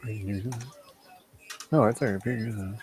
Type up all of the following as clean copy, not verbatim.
No, it's all right.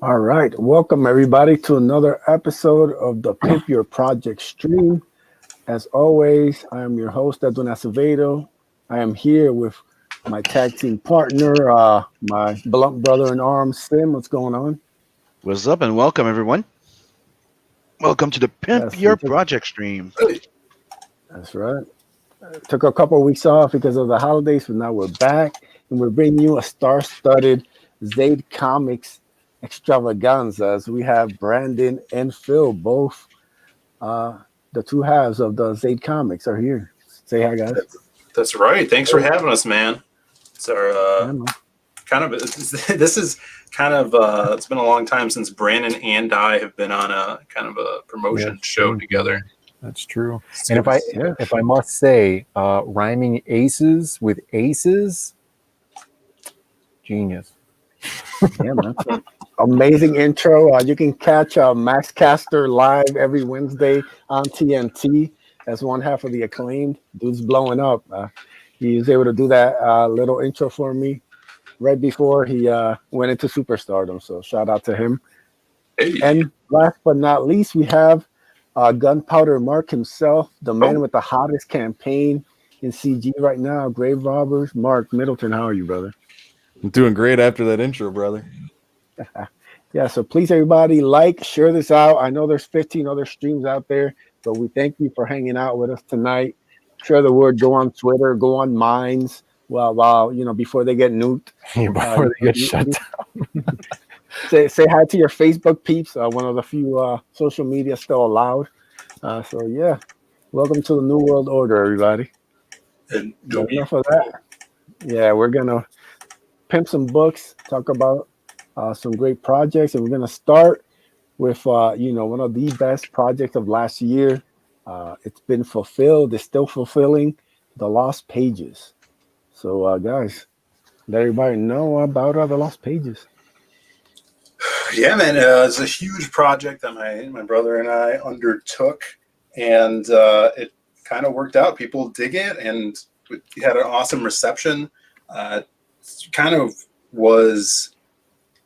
All right. Welcome, everybody, to another episode of the Pimp Your Project stream. As always, I am your host, Edwin Acevedo. I am here with my tag team partner, my blunt brother in arms, Sim. What's going on? What's up and welcome everyone. Welcome to the Pimp Yes, we Your took, Project stream. that's right. Took a couple of weeks off because of the holidays, but now we're back and we're bringing you a star-studded ZAID Comics extravaganza. As we have Brandon and Phil, both uh, the two halves of the ZAID Comics, are here. Say hi, guys. That's right. Thanks for having us, man. It's our Yeah, man. kind of this is kind of it's been a long time since Brandon and I have been on a kind of a promotion Yes, show true. together. That's true. So And Yeah. if I must say, rhyming aces with aces, genius. Yeah, man. So, amazing intro. You can catch Max Caster live every Wednesday on TNT. That's one half of the acclaimed. Dude's blowing up. He was able to do that little intro for me right before he went into superstardom. So shout out to him. hey, And last but not least, we have Gunpowder Mark himself, the man oh, with the hottest campaign in CG right now, Grave Robbers. Mark Middleton, how are you, brother? I'm doing great after that intro, brother. Yeah, so please, everybody, like, share this out. I know there's 15 other streams out there, but we thank you for hanging out with us tonight. Share the word. Go on Twitter. Go on Minds. Well, before they get nuked. Before they get shut down. Say hi to your Facebook peeps. One of the few social media still allowed. So yeah, welcome to the New World Order, everybody. and But enough of that. Yeah, we're gonna pimp some books, talk about some great projects, and we're gonna start with one of the best projects of last year. It's been fulfilled. It's still fulfilling. The Lost Pages. So, guys, let everybody know about the Lost Pages. yeah, man, it's a huge project that my brother and I undertook, and it kind of worked out. People dig it, and we had an awesome reception. Kind of was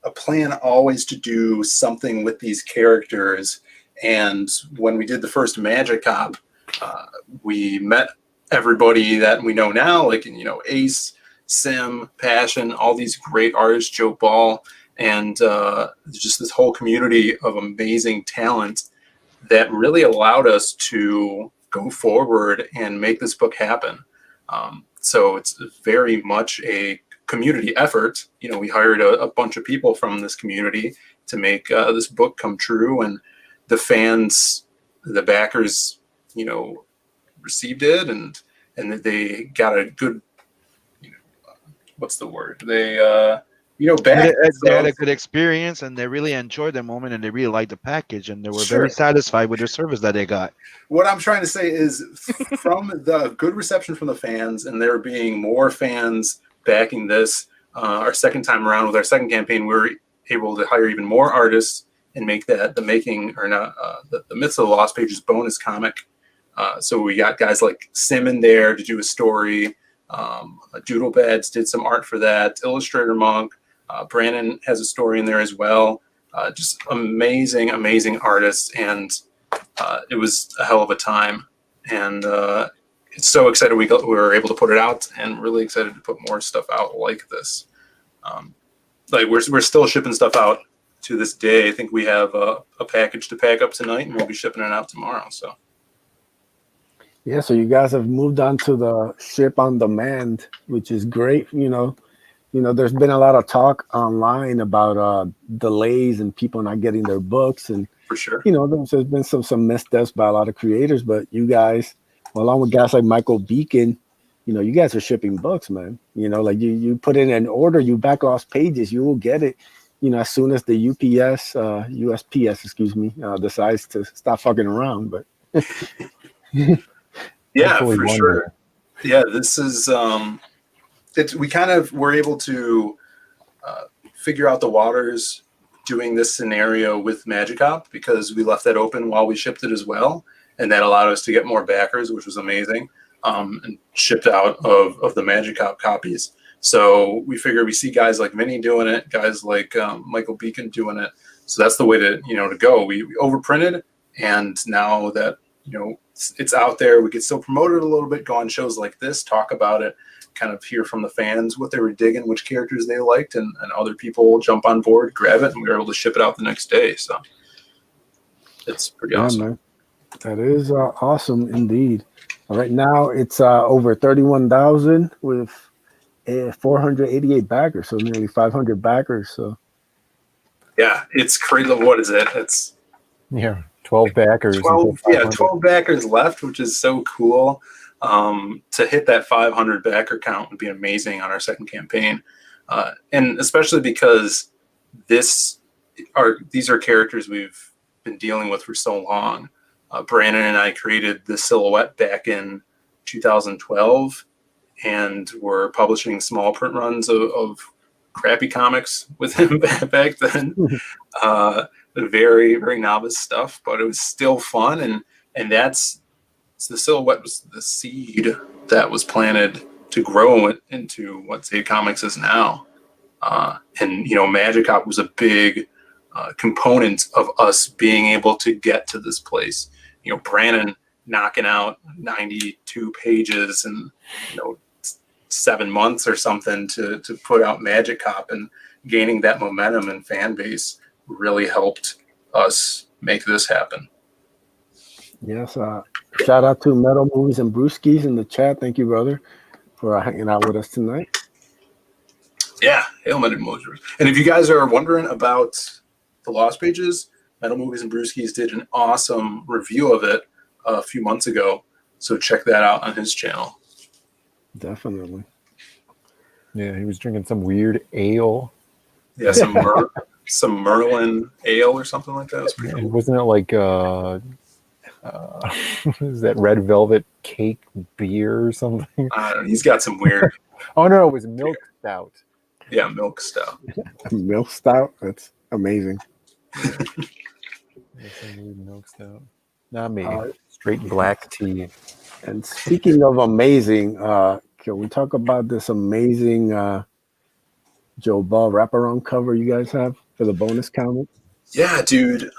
a plan always to do something with these characters. And when we did the first Magic Cop, we met everybody that we know now, like, Ace, Sim, Passion, all these great artists, Joe Ball, and just this whole community of amazing talent that really allowed us to go forward and make this book happen. So it's very much a community effort. We hired a bunch of people from this community to make this book come true, and the fans, the backers, received it, and they got a good, what's the word? They back. They had a good experience and they really enjoyed the moment and they really liked the package and they were very Sure. satisfied with the service that they got. What I'm trying to say is, from the good reception from the fans, and there being more fans backing this, our second time around with our second campaign, we were able to hire even more artists and make that the Myths of the Lost Pages bonus comic. So we got guys like Sim in there to do a story. Doodlebads did some art for that. Illustrator Monk. Brandon has a story in there as well. Just amazing, amazing artists, and it was a hell of a time. And it's so excited we were able to put it out, and really excited to put more stuff out like this. Like we're still shipping stuff out to this day, I think we have a package to pack up tonight, and we'll be shipping it out tomorrow. So Yeah, so you guys have moved on to the ship on demand, which is great. There's been a lot of talk online about delays and people not getting their books, and for sure, there's been some missteps by a lot of creators. But you guys, along with guys like Michael Beacon, you guys are shipping books, man. Like you put in an order, you backlog pages, you will get it. As soon as the USPS, excuse me, decides to stop fucking around. But yeah, Hopefully for one sure. day. Yeah, this is we kind of were able to figure out the waters doing this scenario with Magicop because we left that open while we shipped it as well, and that allowed us to get more backers, which was amazing, and shipped out of the Magicop copies. So we figure we see guys like Vinny doing it, guys like Michael Beacon doing it. So that's the way to go. We overprinted, and now that it's out there, we could still promote it a little bit, go on shows like this, talk about it, kind of hear from the fans what they were digging, which characters they liked, and other people jump on board, grab it, and we were able to ship it out the next day. So it's pretty awesome. Man, that is awesome indeed. Right now it's over 31,000 with 488 backers, so nearly 500 backers. So yeah, it's crazy. What is it? It's 12 backers. 12 backers left, which is so cool. To hit that 500 backer count would be amazing on our second campaign, and especially because these are characters we've been dealing with for so long. Brandon and I created the silhouette back in 2012, and we're publishing small print runs of crappy comics with him back then. Very, very novice stuff, but it was still fun, and that's the silhouette was the seed that was planted to grow it into what ZAID Comics is now. And Magicop was a big component of us being able to get to this place. Brandon knocking out 92 pages in 7 months or something to put out Magicop, and gaining that momentum and fan base really helped us make this happen. Yes, shout out to Metal Movies and Brewskis in the chat. Thank you, brother, for hanging out with us tonight. Yeah, hail Metal Movies. And if you guys are wondering about the Lost Pages, Metal Movies and Brewskis did an awesome review of it a few months ago, so check that out on his channel. Definitely. Yeah, he was drinking some weird ale. Yeah, some Merlin ale or something like that. It was pretty cool. Wasn't it like what is that, red velvet cake beer or something? He's got some weird. Oh no, it was milk stout. Yeah, milk stout. Milk stout. That's amazing. Some weird milk stout. Not me. Straight black tea. And speaking of amazing, can we talk about this amazing Joe Ball wraparound cover you guys have for the bonus comic? Yeah, dude.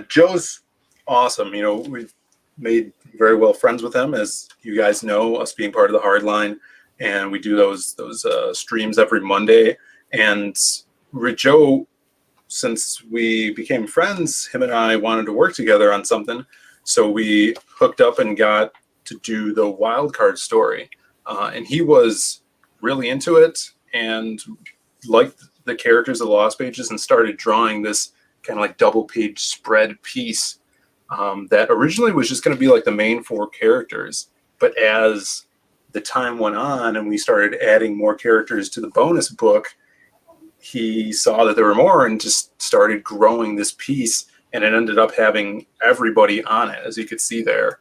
Joe's awesome. We've made very well friends with him, as you guys know, us being part of the Hardline, and we do those streams every Monday. And with Joe, since we became friends, him and I wanted to work together on something, so we hooked up and got to do the wild card story. And he was really into it and liked the characters of the Lost Pages, and started drawing this kind of like double page spread piece that originally was just going to be like the main 4 characters. But as the time went on and we started adding more characters to the bonus book, he saw that there were more and just started growing this piece, and it ended up having everybody on it, as you could see there.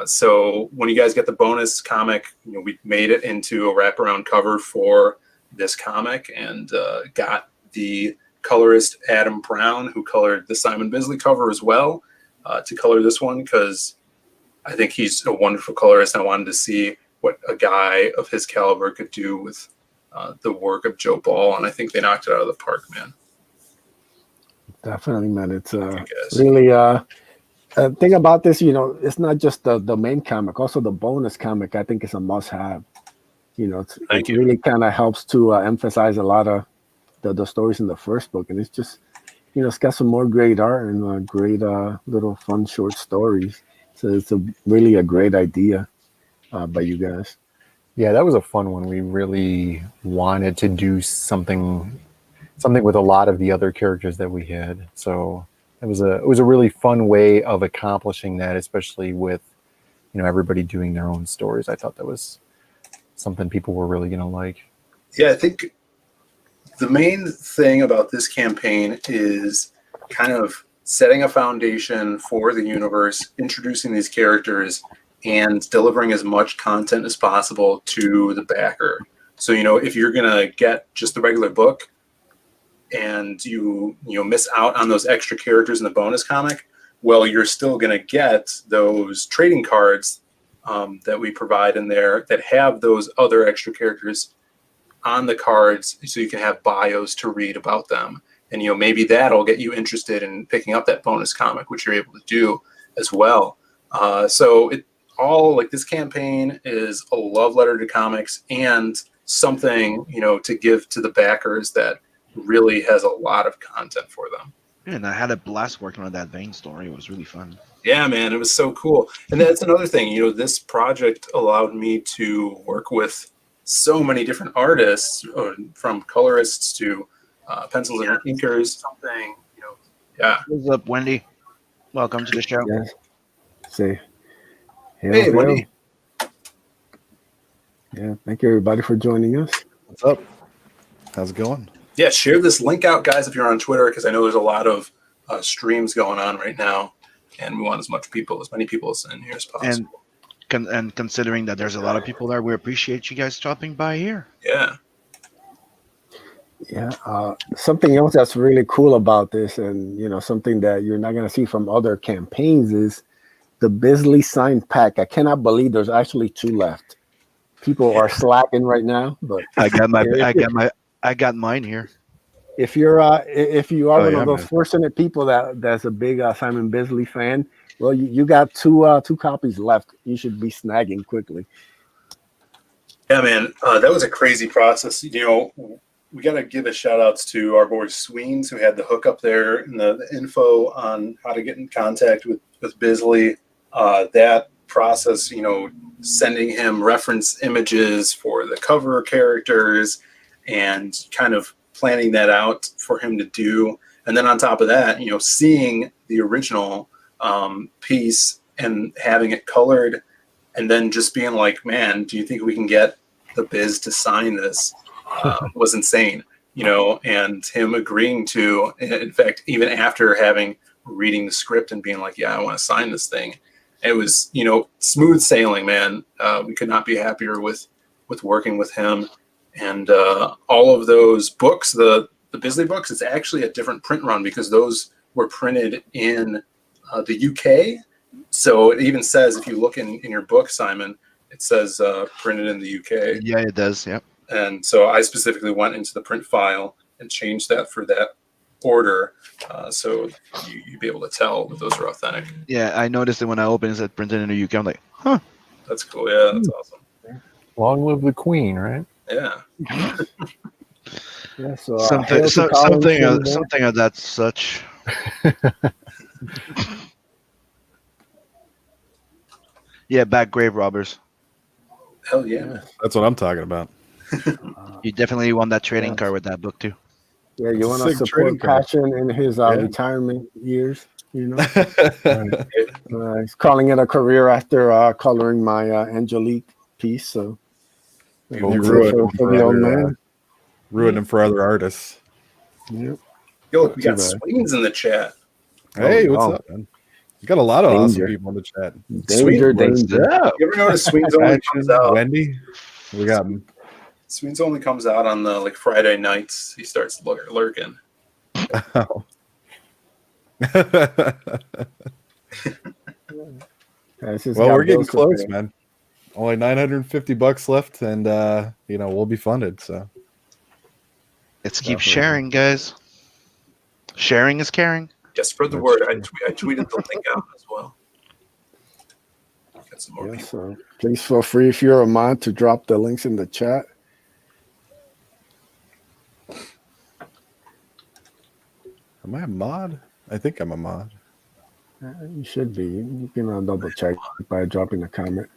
So when you guys get the bonus comic, we made it into a wraparound cover for this comic, and got the colorist Adam Brown, who colored the Simon Bisley cover as well, to color this one, because I think he's a wonderful colorist, and I wanted to see what a guy of his caliber could do with the work of Joe Ball, and I think they knocked it out of the park, man. Definitely, man. It's really thing about this, it's not just the main comic, also the bonus comic. I think it's a must-have. It really kind of helps to emphasize a lot of the stories in the first book, and it's got some more great art and great little fun short stories. So it's really a great idea by you guys. Yeah, that was a fun one. We really wanted to do something with a lot of the other characters that we had. So it was a really fun way of accomplishing that, especially with everybody doing their own stories. I thought that was something people were really gonna like. Yeah, I think the main thing about this campaign is kind of setting a foundation for the universe, introducing these characters, and delivering as much content as possible to the backer. So, if you're going to get just the regular book and you miss out on those extra characters in the bonus comic, well, you're still going to get those trading cards that we provide in there that have those other extra characters on the cards, so you can have bios to read about them. And maybe that'll get you interested in picking up that bonus comic, which you're able to do as well. So it all, like, this campaign is a love letter to comics and something to give to the backers that really has a lot of content for them. And I had a blast working on that Vane story. It was really fun. Yeah, man, it was so cool. And that's another thing, this project allowed me to work with so many different artists, from colorists to pencils and inkers. Something, yeah. What's up, Wendy? Welcome to the show. Yes. Say, Hey, Wendy. Yeah, thank you everybody for joining us. What's up? How's it going? Yeah, share this link out, guys, if you're on Twitter, because I know there's a lot of streams going on right now, and we want as many people in here as possible. And considering that there's a lot of people there, we appreciate you guys stopping by here. Yeah. Yeah. Something else that's really cool about this, and something that you're not going to see from other campaigns, is the Bisley signed pack. I cannot believe there's actually 2 left. People are slacking right now, but I got mine here. if you are one of those man. fortunate people that's a big Simon Bisley fan, well, you got two copies left. You should be snagging quickly. Yeah, man, that was a crazy process. We got to give a shout outs to our boy Sweens, who had the hook up there and the info on how to get in contact with Bisley. That process, sending him reference images for the cover characters and kind of planning that out for him to do. And then on top of that, seeing the original piece and having it colored, and then just being like, man, do you think we can get the Biz to sign this? Was insane, and him agreeing to, in fact, even after reading the script and being like, yeah, I want to sign this thing. It was, smooth sailing, man. We could not be happier with working with him. And all of those books, the Bisley books, it's actually a different print run because those were printed in the UK. So it even says, if you look in your book, Simon, it says printed in the UK. Yeah, it does. Yep. And so I specifically went into the print file and changed that for that order, so you'd be able to tell that those are authentic. Yeah, I noticed it when I opened it said printed in the UK. I'm like, huh. That's cool. Yeah, that's awesome. Long live the Queen, right? Yeah. Yeah, so Something of that such. Yeah, back grave robbers. Hell yeah. That's what I'm talking about. You definitely won that trading card with that book too. Yeah, you want to Sick support trading card. Passion in his Yeah. retirement years, He's calling it a career after coloring my Angelique piece. So You that's it ruined for the old man. ruined him for other artists. Yep. Yo, look, we got Too bad. Swings in the chat. Hey, Oh, what's no. up, man? You got a lot of awesome Danger. people in the chat. Danger, What's danger. up? You ever notice Swings only Action, comes out? Wendy, we got him. Swings only comes out on the Friday nights. He starts lurking. Oh. Yeah, it's just Well, got we're getting bills to close, pay. man. Only $950 left, and we'll be funded. So Let's keep Definitely. sharing, guys. Sharing is caring. Yeah, spread the That's word. I true. tweeted the link out as well. Got some more Yeah, people. so please feel free, if you're a mod, to drop the links in the chat. Am I a mod? I think I'm a mod. You should be. You can double check by dropping a comment.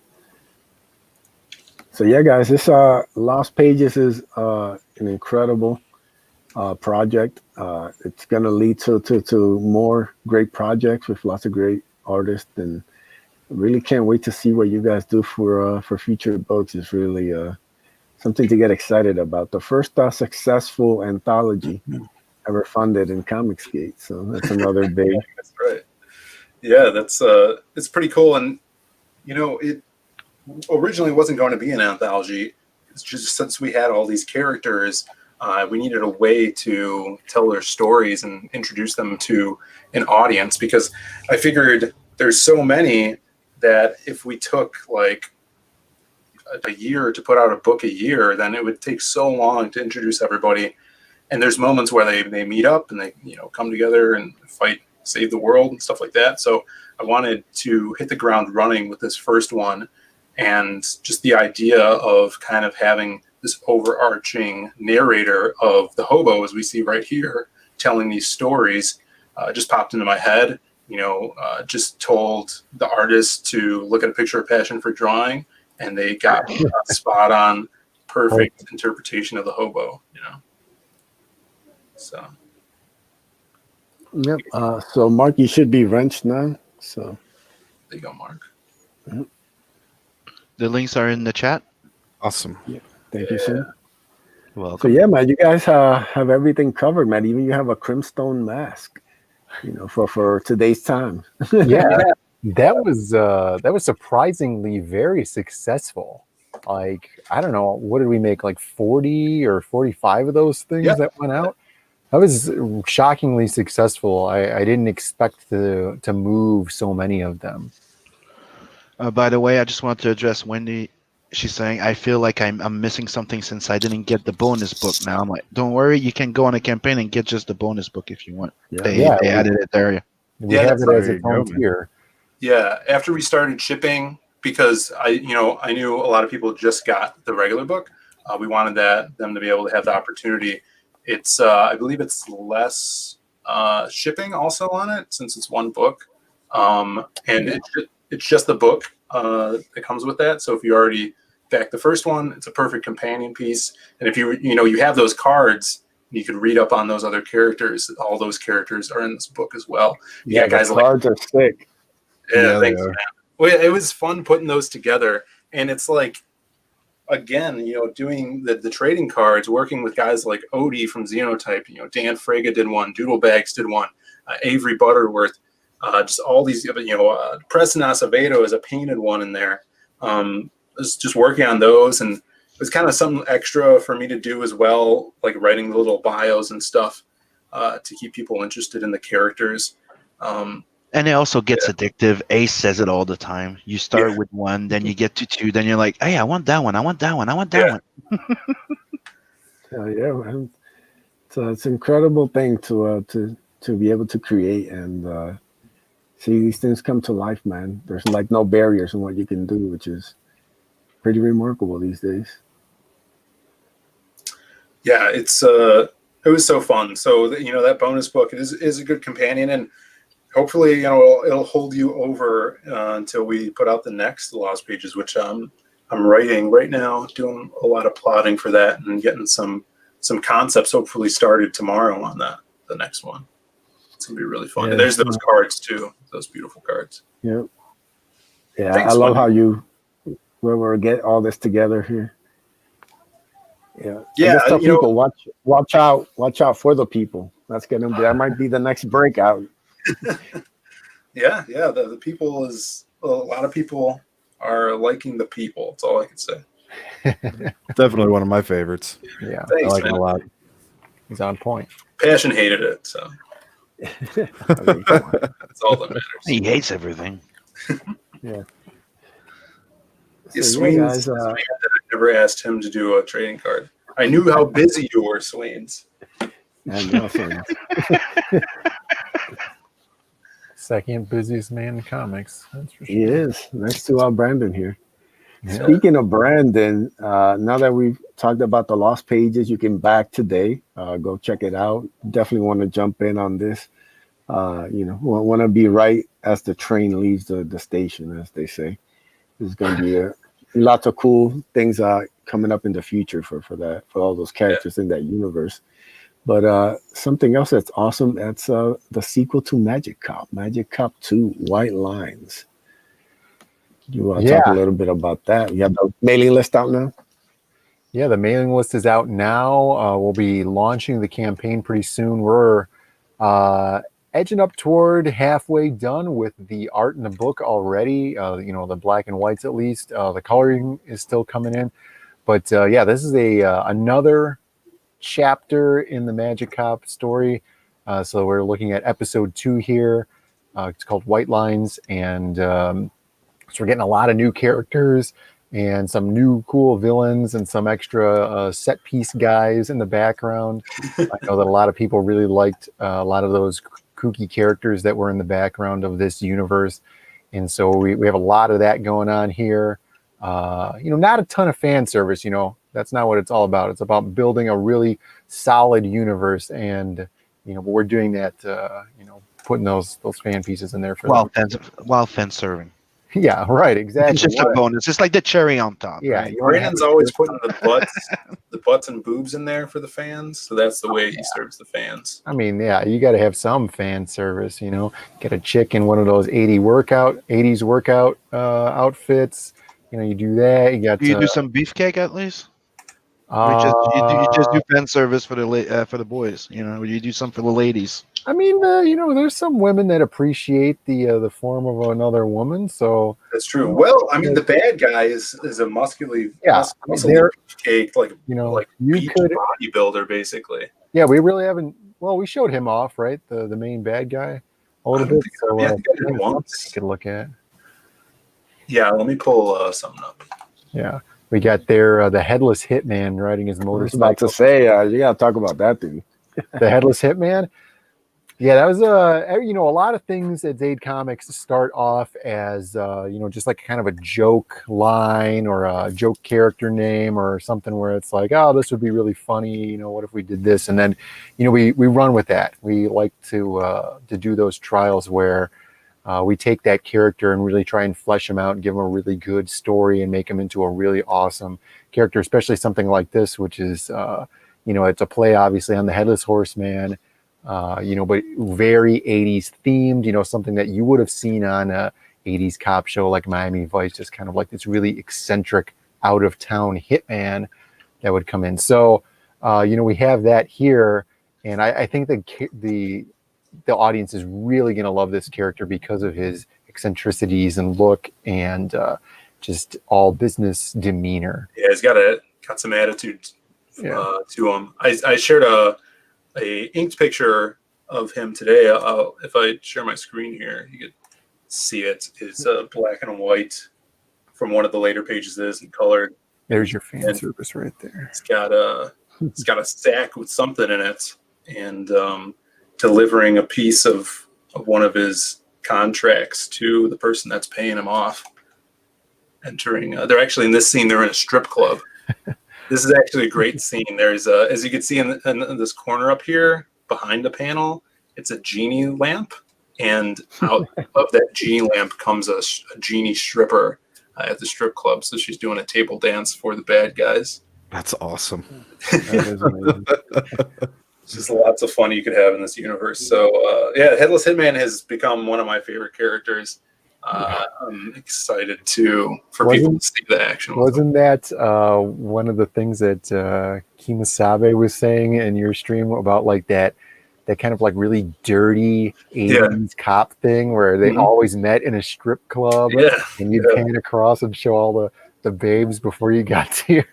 So yeah, guys, this Lost Pages is an incredible project. It's gonna lead to more great projects with lots of great artists, and really can't wait to see what you guys do for future books. It's really something to get excited about. The first successful anthology ever funded in Comicsgate, so that's another big. That's right. Yeah, that's it's pretty cool. And you know, it originally wasn't going to be an anthology. It's just since we had all these characters, we needed a way to tell their stories and introduce them to an audience, because I figured there's so many that if we took like a year to put out a book a year, then it would take so long to introduce everybody. And there's moments where they meet up and they, you know, come together and fight, save the world and stuff like that. So I wanted to hit the ground running with this first one, and just the idea of kind of having this overarching narrator of the hobo, as we see right here, telling these stories, just popped into my head. You know, just told the artist to look at a picture of passion for drawing, and they got a spot on, perfect interpretation of the hobo. You know, so. Yep. So Mark, you should be wrenched now. So There you go, Mark. The links are in the chat. Awesome. thank you, sir. So Welcome. yeah, man, you guys have everything covered, man. Even you have a crimstone mask, you know, for today's time. Yeah, that was surprisingly very successful. Like, I don't know, what did we make, like 40 or 45 of those things Yeah. that went out? That was shockingly successful. I didn't expect to move so many of them. By the way, I just want to address Wendy. She's saying, I feel like I'm missing something since I didn't get the bonus book. Now I'm like, don't worry, you can go on a campaign and get just the bonus book if you want. Yeah. They Yeah, added it there. We Yeah, have it that's as there its you own go, man. tier. Yeah, after we started shipping, because I knew a lot of people just got the regular book. We wanted them to be able to have the opportunity. It's I believe it's less shipping also on it, since it's one book, and it's just the book that comes with that. So if you already backed the first one, it's a perfect companion piece. And if you have those cards, you could read up on those other characters. All those characters are in this book as well. Yeah, guys the like, cards are sick. yeah, Yeah, thanks, they are. man. Well, it was fun putting those together, and it's like, again, doing the trading cards, working with guys like Odie from Xenotype. Dan Fraga did one, Doodlebags did one, Avery Butterworth, just all these. Preston Acevedo is a painted one in there. Was just working on those, and it was kind of something extra for me to do as well, like writing the little bios and stuff to keep people interested in the characters. And it also gets addictive. Ace says it all the time. You start with one, then you get to two, then you're like, hey, I want that one. I want that one. I want that one. Yeah, man. So it's an incredible thing to be able to create and see these things come to life, man. There's like no barriers in what you can do, which is pretty remarkable these days. Yeah, it was so fun. So that bonus book is a good companion, and hopefully it'll hold you over until we put out the next Lost Pages, which I'm writing right now, doing a lot of plotting for that and getting some concepts hopefully started tomorrow on the next one. It's gonna be really fun. Yeah. And there's those cards too, those beautiful cards. Yep. Yeah, Thanks, I love Wendy. how we're get all this together here. Yeah. Yeah, I just tell people watch out for the people. That might be the next breakout. Yeah. The people is a lot of people are liking the people. That's all I can say. Definitely one of my favorites. Yeah, I Thanks, like it man. a lot. he's on point. Passion hated it, so I mean, come on. that's all that matters. He hates everything. Yeah. Yeah, So, Swains, yeah, guys, I never asked him to do a trading card. I knew how busy you were, Swains. I know, friends. Second busiest man in comics. That's for sure. He is next to Brandon here. Yeah. Speaking of Brandon, now that we've talked about the Lost Pages, you can back today. Go check it out. Definitely want to jump in on this. Want to be right as the train leaves the station, as they say. There's going to be lots of cool things coming up in the future for all those characters in that universe. But something else that's awesome, that's the sequel to Magic Cop 2, White Lines. You want to talk a little bit about that? You have the mailing list out now? Yeah, the mailing list is out now. We'll be launching the campaign pretty soon. We're edging up toward halfway done with the art in the book already. The black and whites at least. The coloring is still coming in. But this is another chapter in the Magic Cop story. So we're looking at episode 2 here. It's called White Lines, and so we're getting a lot of new characters and some new cool villains and some extra set piece guys in the background. I know that a lot of people really liked a lot of those kooky characters that were in the background of this universe. And so we have a lot of that going on here. Not a ton of fan service, that's not what it's all about. It's about building a really solid universe. And, but we're doing that, putting those fan pieces in there for while fan serving. Yeah, right, exactly. It's just a bonus. It's like the cherry on top. Yeah, right? Brandon's always putting the butts and boobs in there for the fans, so that's the way he serves the fans. I mean, yeah, you got to have some fan service, Get a chick in one of those 80s workout outfits. You do that. Do you do some beefcake at least? Or you just do fan service for the boys, or you do some for the ladies. I mean, there's some women that appreciate the form of another woman, so that's true. Well, I mean, the bad guy is a muscly cake, like you could bodybuilder, basically. Yeah, we really haven't. Well, we showed him off, right? The main bad guy a little bit. So I think I did once. You could look at. Yeah, let me pull something up. Yeah. We got there the headless hitman riding his motorcycle. I was about to say, you got to talk about that thing. The headless hitman. Yeah, that was a lot of things at ZAID Comics start off as just like kind of a joke line or a joke character name or something where it's like, oh, this would be really funny. What if we did this? And then, we run with that. We like to do those trials where we take that character and really try and flesh him out and give him a really good story and make him into a really awesome character, especially something like this, which is, it's a play obviously on the Headless Horseman, but very 80s themed, something that you would have seen on a 80s cop show like Miami Vice, just kind of like this really eccentric out of town hitman that would come in. So, we have that here. And I think the audience is really going to love this character because of his eccentricities and look and just all business demeanor. Yeah, he's got some attitude to him. I shared a inked picture of him today. If I share my screen here, you could see it. It's black and white from one of the later pages. It isn't colored. There's your fan service right there. It's got a sack with something in it, and delivering a piece of one of his contracts to the person that's paying him off. They're actually in this scene, they're in a strip club. This is actually a great scene. There's as you can see in this corner up here behind the panel, it's a genie lamp, and out of that genie lamp comes a genie stripper at the strip club. So she's doing a table dance for the bad guys. That's awesome. That is amazing. Just lots of fun you could have in this universe. So Headless Hitman has become one of my favorite characters. I'm excited for people to see the action. Wasn't that one of the things that Kimasabe was saying in your stream about like that kind of like really dirty 80s cop thing where they always met in a strip club and you'd pan across and show all the babes before you got to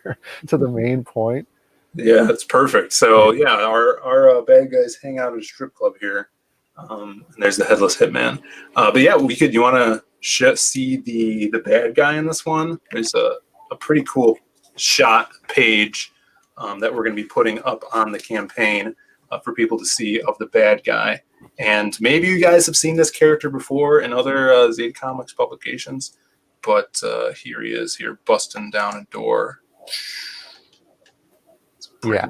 the main point. Yeah, that's perfect. So our bad guys hang out at a strip club here. And there's the Headless Hitman. But yeah, you want to see the bad guy in this one. There's a pretty cool shot page that we're going to be putting up on the campaign for people to see of the bad guy. And maybe you guys have seen this character before in other ZAID Comics publications. but here he is here busting down a door. Yeah,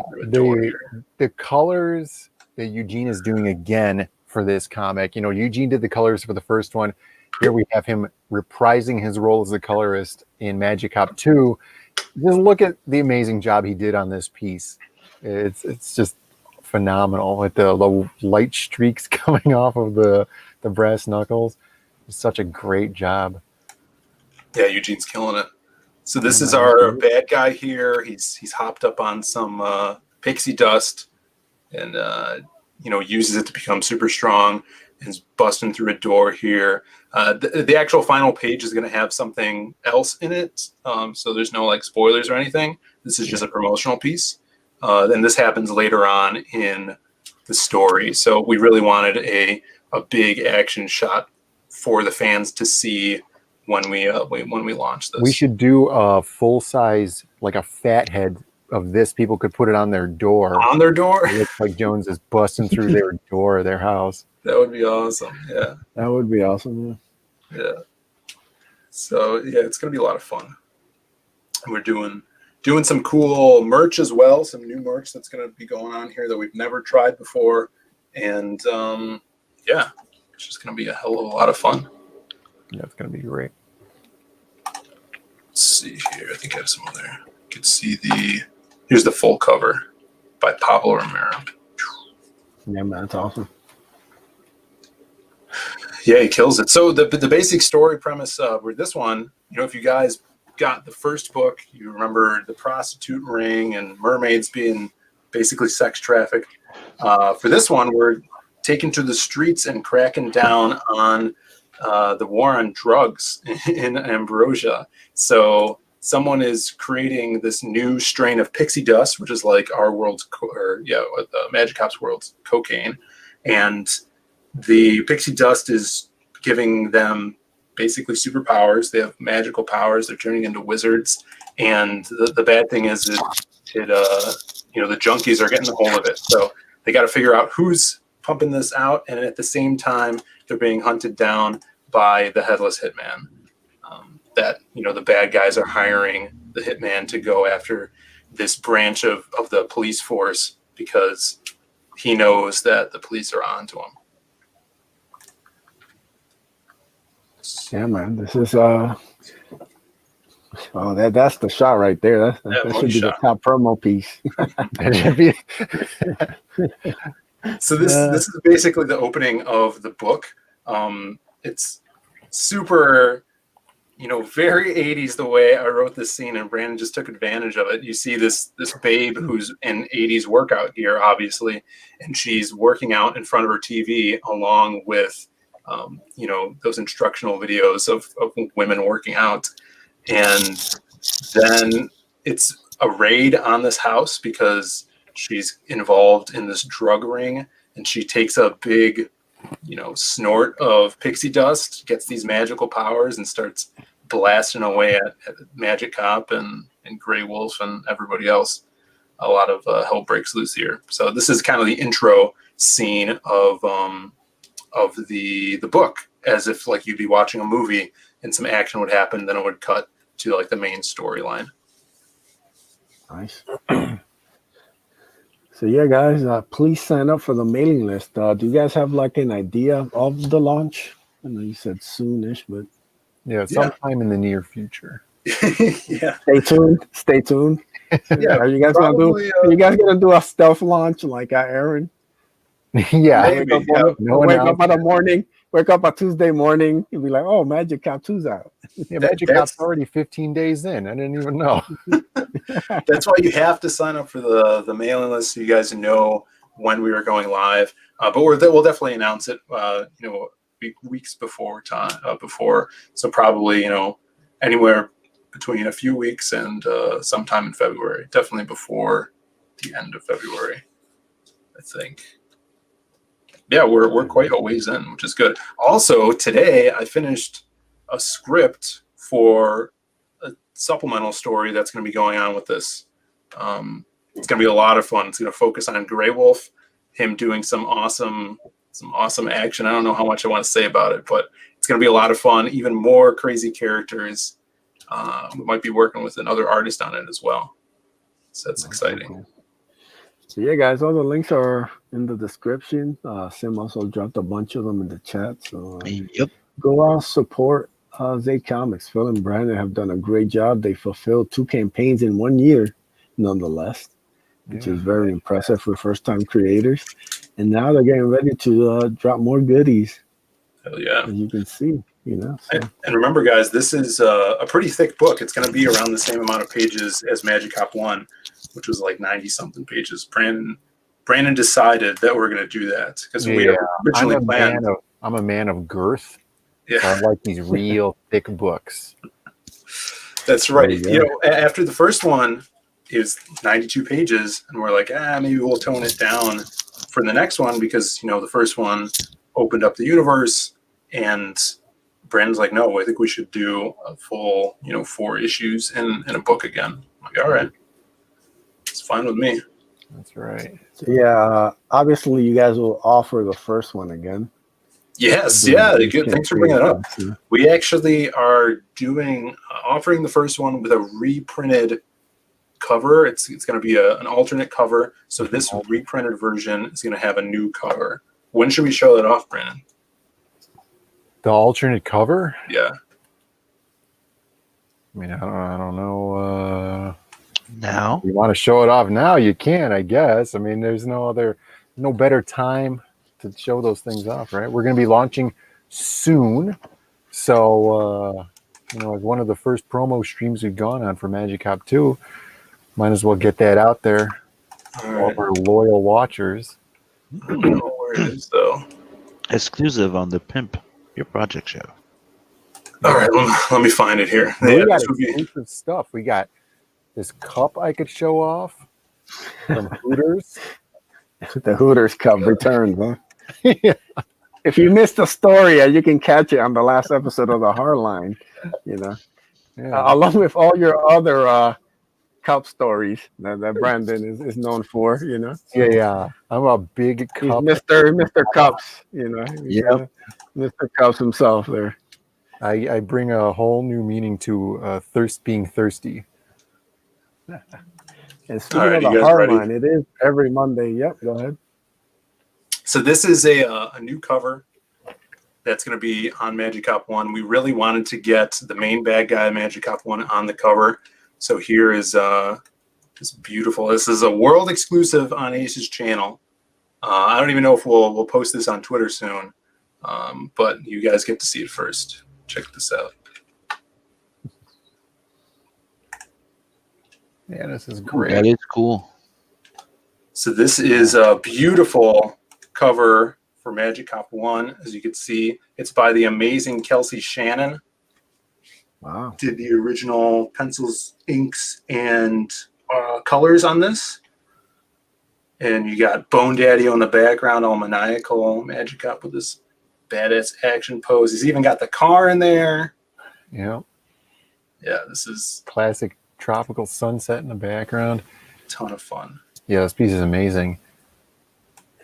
the colors that Eugene is doing again for this comic. You know, Eugene did the colors for the first one. Here we have him reprising his role as the colorist in Magic Cop 2. Just look at the amazing job he did on this piece. It's just phenomenal with the light streaks coming off of the brass knuckles. It's such a great job. Yeah, Eugene's killing it. So this is our bad guy here. He's hopped up on some pixie dust and uses it to become super strong and is busting through a door here. The actual final page is going to have something else in it, so there's no like spoilers or anything. This is just a promotional piece, and this happens later on in the story. So we really wanted a big action shot for the fans to see when we launch this. We should do a full size, like a fat head of this. People could put it on their door. On their door? It looks like Jones is busting through their door of their house. That would be awesome. Yeah. That would be awesome. Yeah. So yeah, it's gonna be a lot of fun. And we're doing some cool merch as well, some new merch that's gonna be going on here that we've never tried before. And yeah, it's just gonna be a hell of a lot of fun. Yeah, it's gonna be great. Let's see here. I think I have some other. You can see here's the full cover by Pablo Romero. Yeah, man, that's awesome. Yeah, he kills it. So the basic story premise with this one, if you guys got the first book, you remember the prostitute ring and mermaids being basically sex trafficked. For this one, we're taken to the streets and cracking down on the war on drugs in Ambrosia. So someone is creating this new strain of pixie dust, which is like our world's, Magic Cop's world's cocaine. And the pixie dust is giving them basically superpowers. They have magical powers. They're turning into wizards. And the bad thing is the junkies are getting a hold of it. So they got to figure out who's pumping this out. And at the same time, they're being hunted down by the headless hitman. The bad guys are hiring the hitman to go after this branch of the police force because he knows that the police are on to him. Yeah, man. This is that's the shot right there. That should be the top promo piece. So this is basically the opening of the book. It's super, very 80s the way I wrote this scene, and Brandon just took advantage of it. You see this babe who's in 80s workout gear, obviously, and she's working out in front of her TV along with those instructional videos of women working out. And then it's a raid on this house because she's involved in this drug ring, and she takes a big, snort of pixie dust, gets these magical powers, and starts blasting away at Magic Cop and Grey Wolf and everybody else. A lot of hell breaks loose here. So this is kind of the intro scene of the book, as if like you'd be watching a movie and some action would happen, then it would cut to like the main storyline. Nice. So yeah, guys, please sign up for the mailing list. Do you guys have like an idea of the launch? I know you said soonish, but sometime in the near future. Yeah. Stay tuned. Yeah. Are you guys gonna do a stealth launch like Aaron? Yeah. Wake up a Tuesday morning, you'll be like, oh, Magic Cop 2's out. Yeah, Magic Cop's already 15 days in. I didn't even know. That's why you have to sign up for the mailing list so you guys know when we are going live. But we'll definitely announce it, weeks before time. So probably, anywhere between a few weeks and sometime in February. Definitely before the end of February, I think. Yeah, we're quite a ways in, which is good. Also, today I finished a script for a supplemental story that's going to be going on with this. It's going to be a lot of fun. It's going to focus on Grey Wolf, him doing some awesome some awesome action. I don't know how much I want to say about it, but it's going to be a lot of fun. Even more crazy characters. We might be working with another artist on it as well. So that's exciting. Cool. So yeah, guys, all the links are in the description. Sim also dropped a bunch of them in the chat. So Yep. go out, support ZAID Comics. Phil and Brandon have done a great job. They fulfilled 2 campaigns in 1 year, nonetheless, which is very impressive for first-time creators. And now they're getting ready to drop more goodies. Hell yeah. As you can see, you know. So. And remember, guys, this is a pretty thick book. It's going to be around the same amount of pages as Magic Cop 1, which was like 90-something pages. Brandon decided that we're going to do that because we originally planned. I'm a man of girth. Yeah. So I like these real thick books. That's right. You know, after the first one is 92 pages, and we're like, maybe we'll tone it down for the next one because, you know, the first one opened up the universe, and Brandon's like, no, I think we should do a full, 4 issues in a book again. I'm like, all right, it's fine with me. That's right. So yeah, obviously you guys will offer the first one again. Yes, yeah, good. Thanks for bringing it up. We actually are offering the first one with a reprinted cover. It's going to be an alternate cover. So this reprinted version is going to have a new cover. When should we show that off, Brandon? The alternate cover? Yeah. I mean, I don't know. Now? You want to show it off now? You can, I guess. I mean, there's no better time to show those things off, right? We're going to be launching soon. So, as one of the first promo streams we've gone on for Magic Cop 2, might as well get that out there. All right. For loyal watchers. I don't know where it is, though. Exclusive on the P.I.M.P, your project show. All right, let me find it here. We got exclusive stuff. We got this cup I could show off from Hooters. The Hooters cup returns, huh? Yeah. If you missed the story, you can catch it on the last episode of the Hardline, along with all your other cup stories that Brandon is known for, Yeah. I'm a big cup. He's Mr. Cups, Mr. Cups himself there. I bring a whole new meaning to being thirsty. And speaking of the Hardline, it is every Monday. Yep, go ahead. So this is a new cover that's going to be on Magic Cop 1. We really wanted to get the main bad guy of Magic Cop 1 on the cover. So here is this beautiful. This is a world exclusive on Ace's channel. I don't even know if we'll post this on Twitter soon, but you guys get to see it first. Check this out. Yeah, this is great. That is cool. So this is a beautiful cover for Magic Cop 1. As you can see, it's by the amazing Kelsey Shannon. Wow. Did the original pencils, inks, and colors on this. And you got Bone Daddy on the background, all maniacal. Magic Cop with this badass action pose. He's even got the car in there. Yeah. Yeah, this is classic tropical sunset in the background. Ton of fun. Yeah, this piece is amazing.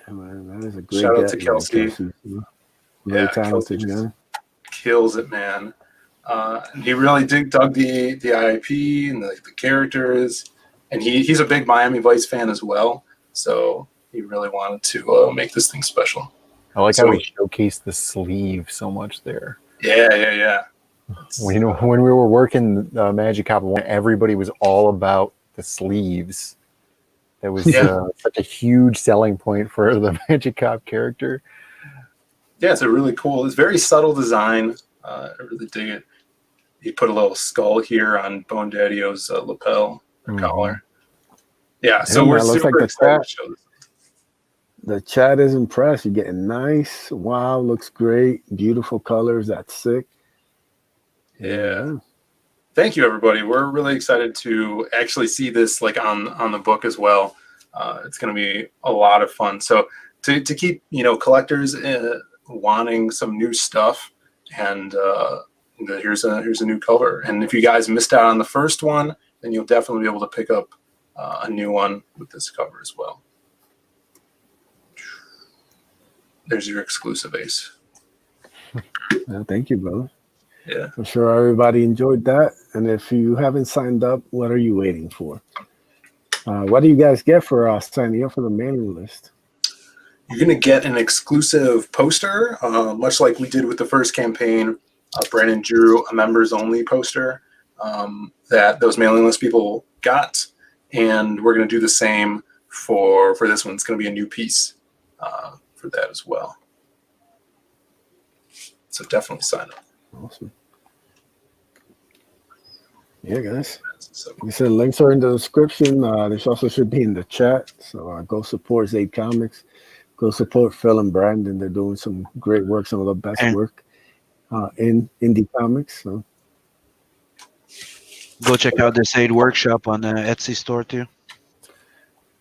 Yeah, man, that is a great shout out to Kelsey. Very talented, Kelsey kills it, man. He really dug the IP and the characters, and he's a big Miami Vice fan as well. So he really wanted to make this thing special. I like how he showcased the sleeve so much there. Yeah. When we were working Magic Cop 1, everybody was all about the sleeves. That was such a huge selling point for the Magic Cop character. Yeah, it's a really cool. It's very subtle design. I really dig it. He put a little skull here on Bone Daddy-O's lapel or collar. Yeah, so we're super excited to show this. The chat is impressed. You're getting nice. Wow, looks great. Beautiful colors. That's sick. Yeah. Thank you, everybody. We're really excited to actually see this on the book as well. It's going to be a lot of fun. So to keep collectors wanting some new stuff, and here's a new cover. And if you guys missed out on the first one, then you'll definitely be able to pick up a new one with this cover as well. there's your exclusive ace. Thank you, brother. Yeah. I'm sure everybody enjoyed that. And if you haven't signed up, what are you waiting for? What do you guys get for signing up for the mailing list? You're going to get an exclusive poster, much like we did with the first campaign. Brandon drew a members only poster that those mailing list people got. And we're going to do the same for this one. It's going to be a new piece for that as well. So definitely sign up. Awesome. Yeah, guys. So Like I said, links are in the description. This also should be in the chat. So go support ZAID Comics. Go support Phil and Brandon. They're doing some great work, some of the best And- work in indie comics. So Go check out the ZAID workshop on the Etsy store too.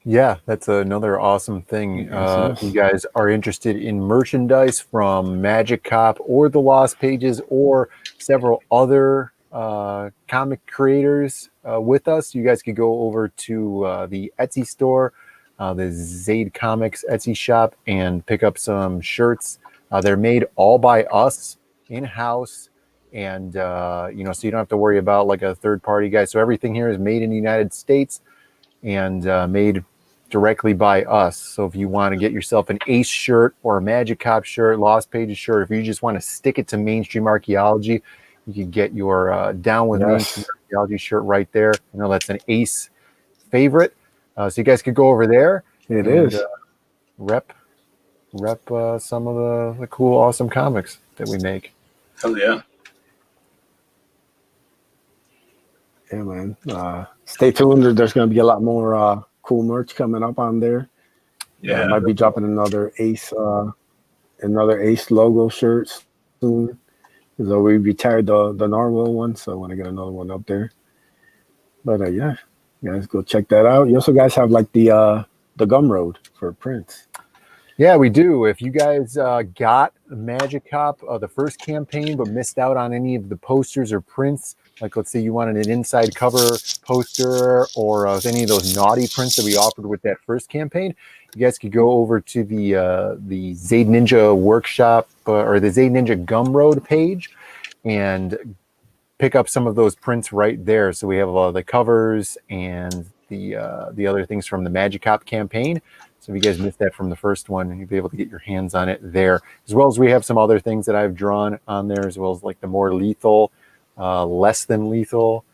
Yeah, that's another awesome thing. Yes, If you guys are interested in merchandise from Magic Cop or the Lost Pages or several other comic creators with us, you guys could go over to the Etsy store, the ZAID Comics Etsy shop, and pick up some shirts. They're made all by us in-house, and so you don't have to worry about like a third-party guy. So everything here is made in the United States and made directly by us. So if you want to get yourself an Ace shirt or a Magic Cop shirt, Lost Pages shirt, if you just want to stick it to mainstream archaeology, you can get your Down with Mainstream Archaeology shirt right there. I know that's an Ace favorite. So you guys could go over there. it is. Rep some of the cool, awesome comics that we make. hell yeah. Yeah, man. Stay tuned. There's going to be a lot more cool merch coming up on there. Yeah. Might be dropping another Ace logo shirt soon. So we retired the Narwhal one, so I want to get another one up there. But yeah, you guys go check that out. You also guys have like the Gumroad for prints. Yeah, we do. If you guys got Magic Cop, the first campaign, but missed out on any of the posters or prints, like let's say you wanted an inside cover poster or any of those naughty prints that we offered with that first campaign, you guys could go over to the ZAID Ninja workshop or the ZAID Ninja Gumroad page and pick up some of those prints right there. So we have the covers and the other things from the Magic Cop campaign. So if you guys missed that from the first one, you'll be able to get your hands on it there. As well as we have some other things that I've drawn on there, as well as like the more lethal, less than lethal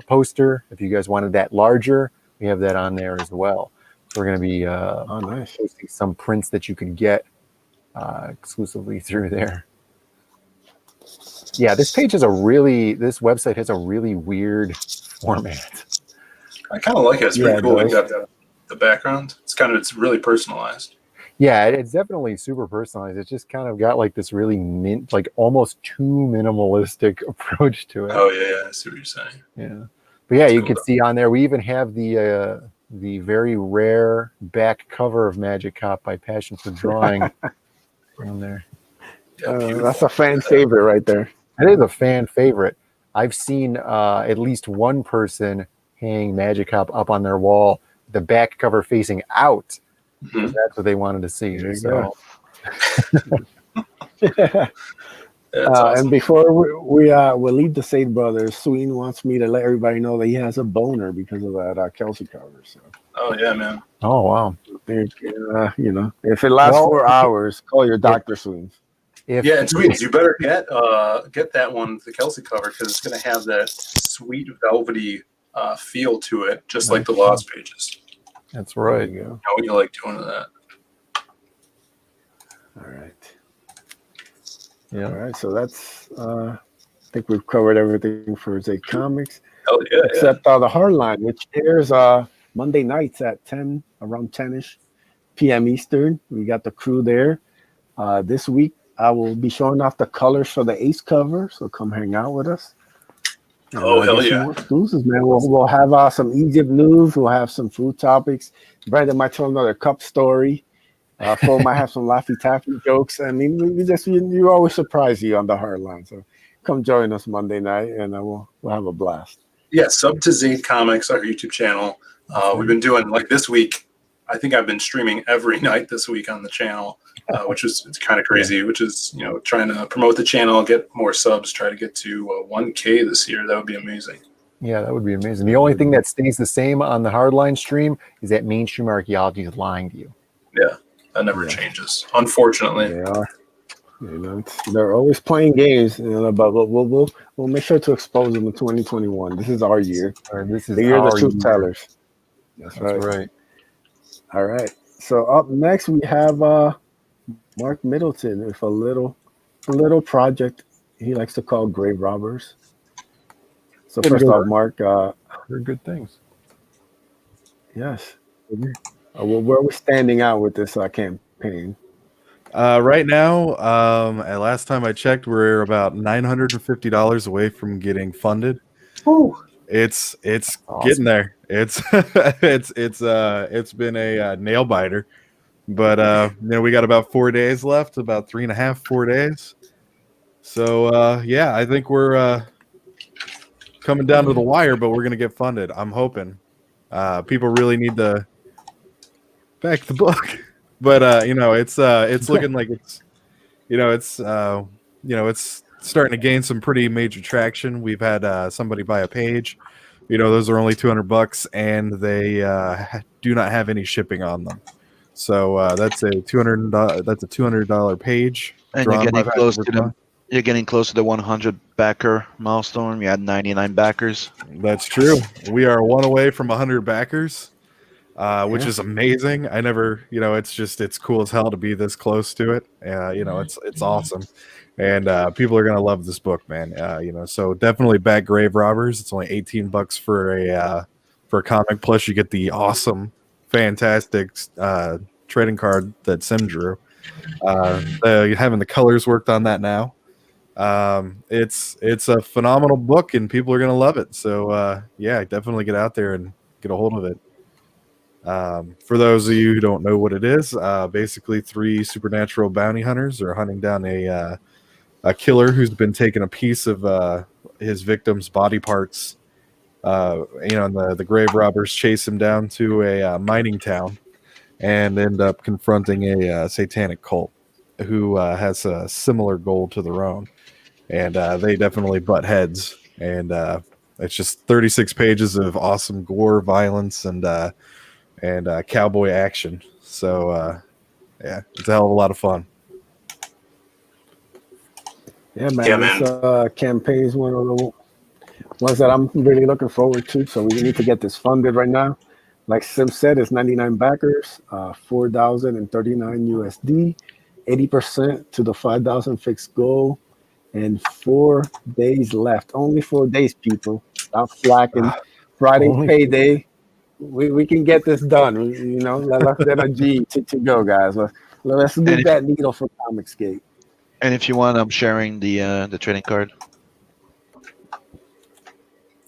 poster. If you guys wanted that larger, we have that on there as well. So we're going to be Nice. posting some prints that you can get exclusively through there. Yeah, this website has a really weird format. I kind of like it. It's pretty Yeah, cool. it Like does. the background. It's really personalized. Yeah, it's definitely super personalized. It's just kind of got like this really almost too minimalistic approach to it. Oh yeah, I see what you're saying. Yeah, but yeah, you cool. can see on there. We even have the very rare back cover of Magic Cop by Passion for Drawing on there. Yeah, beautiful. That's a fan favorite right there. It is a fan favorite. I've seen at least one person hang Magic Cop up on their wall, the back cover facing out. Mhm. That's what they wanted to see. There you So That's awesome. And before we leave the Sade brothers, Sween wants me to let everybody know that he has a boner because of that Kelsey cover. So Oh yeah, man. oh wow. If it lasts 4 hours, call your doctor, Sween. Yeah, and Sweets, you better get that one, the Kelsey cover, because it's going to have that sweet velvety feel to it, just like the Lost Pages. That's There right. you go. How would you like doing to that? All right. Yeah. All right. So that's I think we've covered everything for ZAID Comics. Hell yeah, yeah. Except the Hardline, which airs Monday nights at around 10ish p.m. Eastern. We got the crew there. This week, I will be showing off the colors for the Ace cover, so come hang out with us. And, Oh, hell get some yeah. more exclusives, man. We'll have some Egypt news. We'll have some food topics. Brandon might tell another cup story. Phil might have some Laffy Taffy jokes. I mean, you always surprise you on the Hardline. So come join us Monday night, and we'll have a blast. Yeah, sub to ZAID Comics, our YouTube channel. We've been doing, like this week, I think I've been streaming every night this week on the channel, which is it's kind of crazy. Which is trying to promote the channel, get more subs, try to get to 1K this year. That would be amazing. Yeah, that would be amazing. The only thing that stays the same on the Hardline stream is that mainstream archaeology is lying to you. Yeah, that never changes, unfortunately. They are. They're always playing games, but we'll make sure to expose them in 2021. This is our year. This is The year of the our truth year. tellers. That's right. All right. So up next we have Mark Middleton with a little project he likes to call Grave Robbers. So first off, Mark, they're good things. Yes. Where are we standing out with this campaign? Right now, at last time I checked, we're about $950 away from getting funded. Ooh. It's Awesome. getting there. It's it's been a nail biter, but we got about 4 days left, about 3.5, 4 days. So yeah, I think we're coming down to the wire, but we're gonna get funded. I'm hoping. People really need to back the book. But it's looking like it's it's starting to gain some pretty major traction. We've had somebody buy a page. Those are only $200, and they do not have any shipping on them. So that's a $200 page. And you're getting close to the 100 backer milestone. You had 99 backers. That's true. We are one away from 100 backers. Which is amazing. I never, it's cool as hell to be this close to it. It's awesome, and people are gonna love this book, man. So definitely back Grave Robbers. It's only $18 for a comic. Plus, you get the awesome, fantastic trading card that Sim drew. Having the colors worked on that now. It's a phenomenal book, and people are gonna love it. So yeah, definitely get out there and get a hold of it. For those of you who don't know what it is, basically 3 supernatural bounty hunters are hunting down a killer who's been taking a piece of his victim's body parts. And the grave robbers chase him down to a mining town and end up confronting a satanic cult who has a similar goal to their own. And they definitely butt heads. And it's just 36 pages of awesome gore, violence, and cowboy action. So yeah, it's a hell of a lot of fun. Yeah, man. This campaign is one of the ones that I'm really looking forward to. So we need to get this funded right now. Like Sim said, it's 99 backers, 4,039 USD, 80% to the 5,000 fixed goal, and 4 days left. Only 4 days, people. Stop slacking. Friday payday. We can get this done. Let's get a G to go, guys. Let's move that needle for Comicsgate. And if you want, I'm sharing the trading card.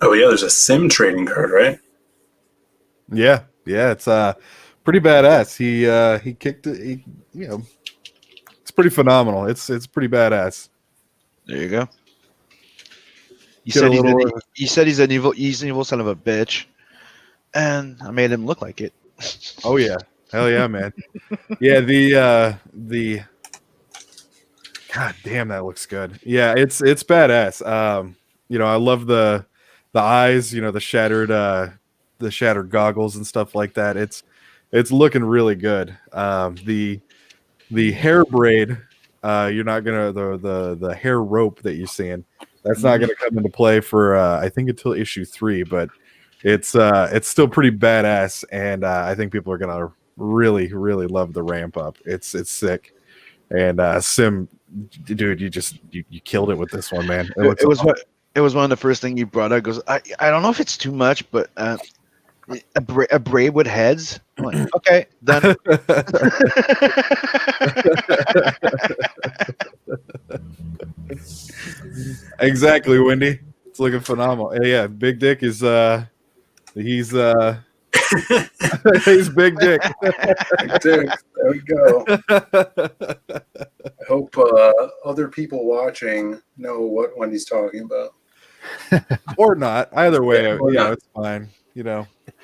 Oh yeah, there's a Sim trading card, right? Yeah, it's pretty badass. He kicked it. It's pretty phenomenal. It's pretty badass. There you go. He said he's an evil son of a bitch. And I made him look like it. Oh yeah, hell yeah, man. Yeah, the God damn, that looks good. Yeah, it's badass. I love the eyes. The shattered goggles and stuff like that. It's looking really good. The hair braid. You're not gonna the hair rope that you're seeing. That's not gonna come into play for I think until issue 3, but. It's still pretty badass, and I think people are gonna really, really love the ramp up. It's sick, and Sim, dude, you killed it with this one, man. It was one of the first things you brought up. Goes, I don't know if it's too much, but a braid with heads. I'm like, okay, done. Exactly, Wendy. It's looking phenomenal. And yeah, Big Dick is he's he's Big Dick. Big Dick. There we go. I hope other people watching know what Wendy's talking about. Or not. Either way, Or not. it's fine.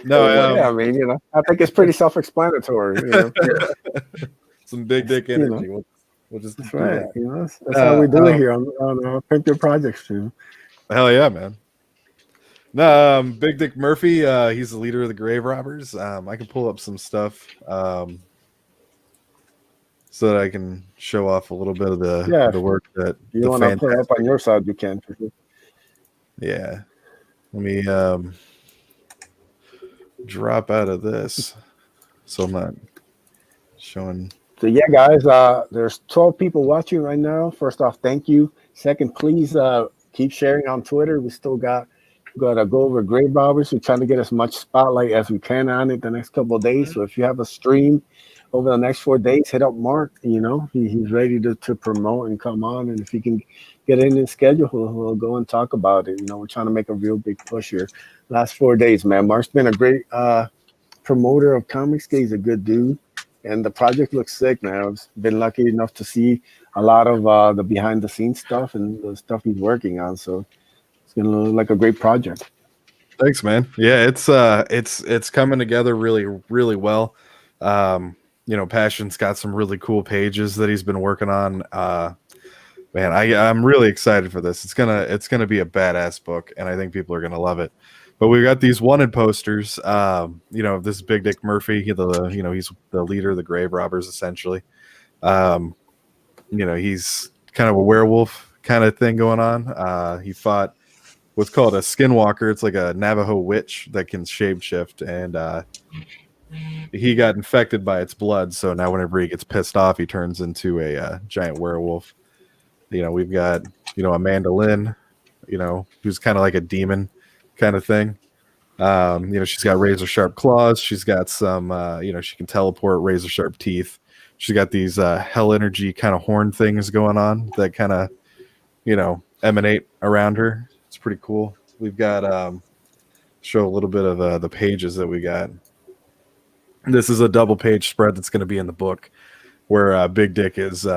No, Yeah, I mean, I think it's pretty self-explanatory. some big dick You know. energy. We'll just That's do right. that. That's how we do it Um, here on Pimp Your Projects too. hell yeah, man. No, Big Dick Murphy, he's the leader of the grave robbers. I can pull up some stuff so that I can show off a little bit of Yeah, the work that you the want to put it up on your side, you can. For sure. yeah. Let me drop out of this so I'm not showing. So yeah, guys, there's 12 people watching right now. First off, thank you. Second, please keep sharing on Twitter. We still got to go over grave robbers. We're trying to get as much spotlight as we can on it the next couple of days. So if you have a stream over the next 4 days, hit up Mark. He's ready to promote and come on. And if he can get in his schedule, we'll go and talk about it. We're trying to make a real big push here. Last 4 days, man. Mark's been a great promoter of comics. He's a good dude. And the project looks sick, man. I've been lucky enough to see a lot of the behind the scenes stuff and the stuff he's working on. So it's gonna look like a great project. Thanks, man. Yeah, it's coming together really, really well. Passion's got some really cool pages that he's been working on. Man, I'm really excited for this. It's gonna be a badass book, and I think people are gonna love it. But we've got these wanted posters. This is Big Dick Murphy. He's the leader of the grave robbers, essentially. He's kind of a werewolf kind of thing going on. He fought what's called a skinwalker. It's like a Navajo witch that can shapeshift, and he got infected by its blood. So now whenever he gets pissed off, he turns into a giant werewolf. We've got Amanda Lynn, who's kind of like a demon kind of thing. She's got razor sharp claws. She's got some, she can teleport, razor sharp teeth. She's got these hell energy kind of horn things going on that kind of, emanate around her. It's pretty cool. We've got show a little bit of the pages that we got. This is a double page spread that's going to be in the book where Big Dick is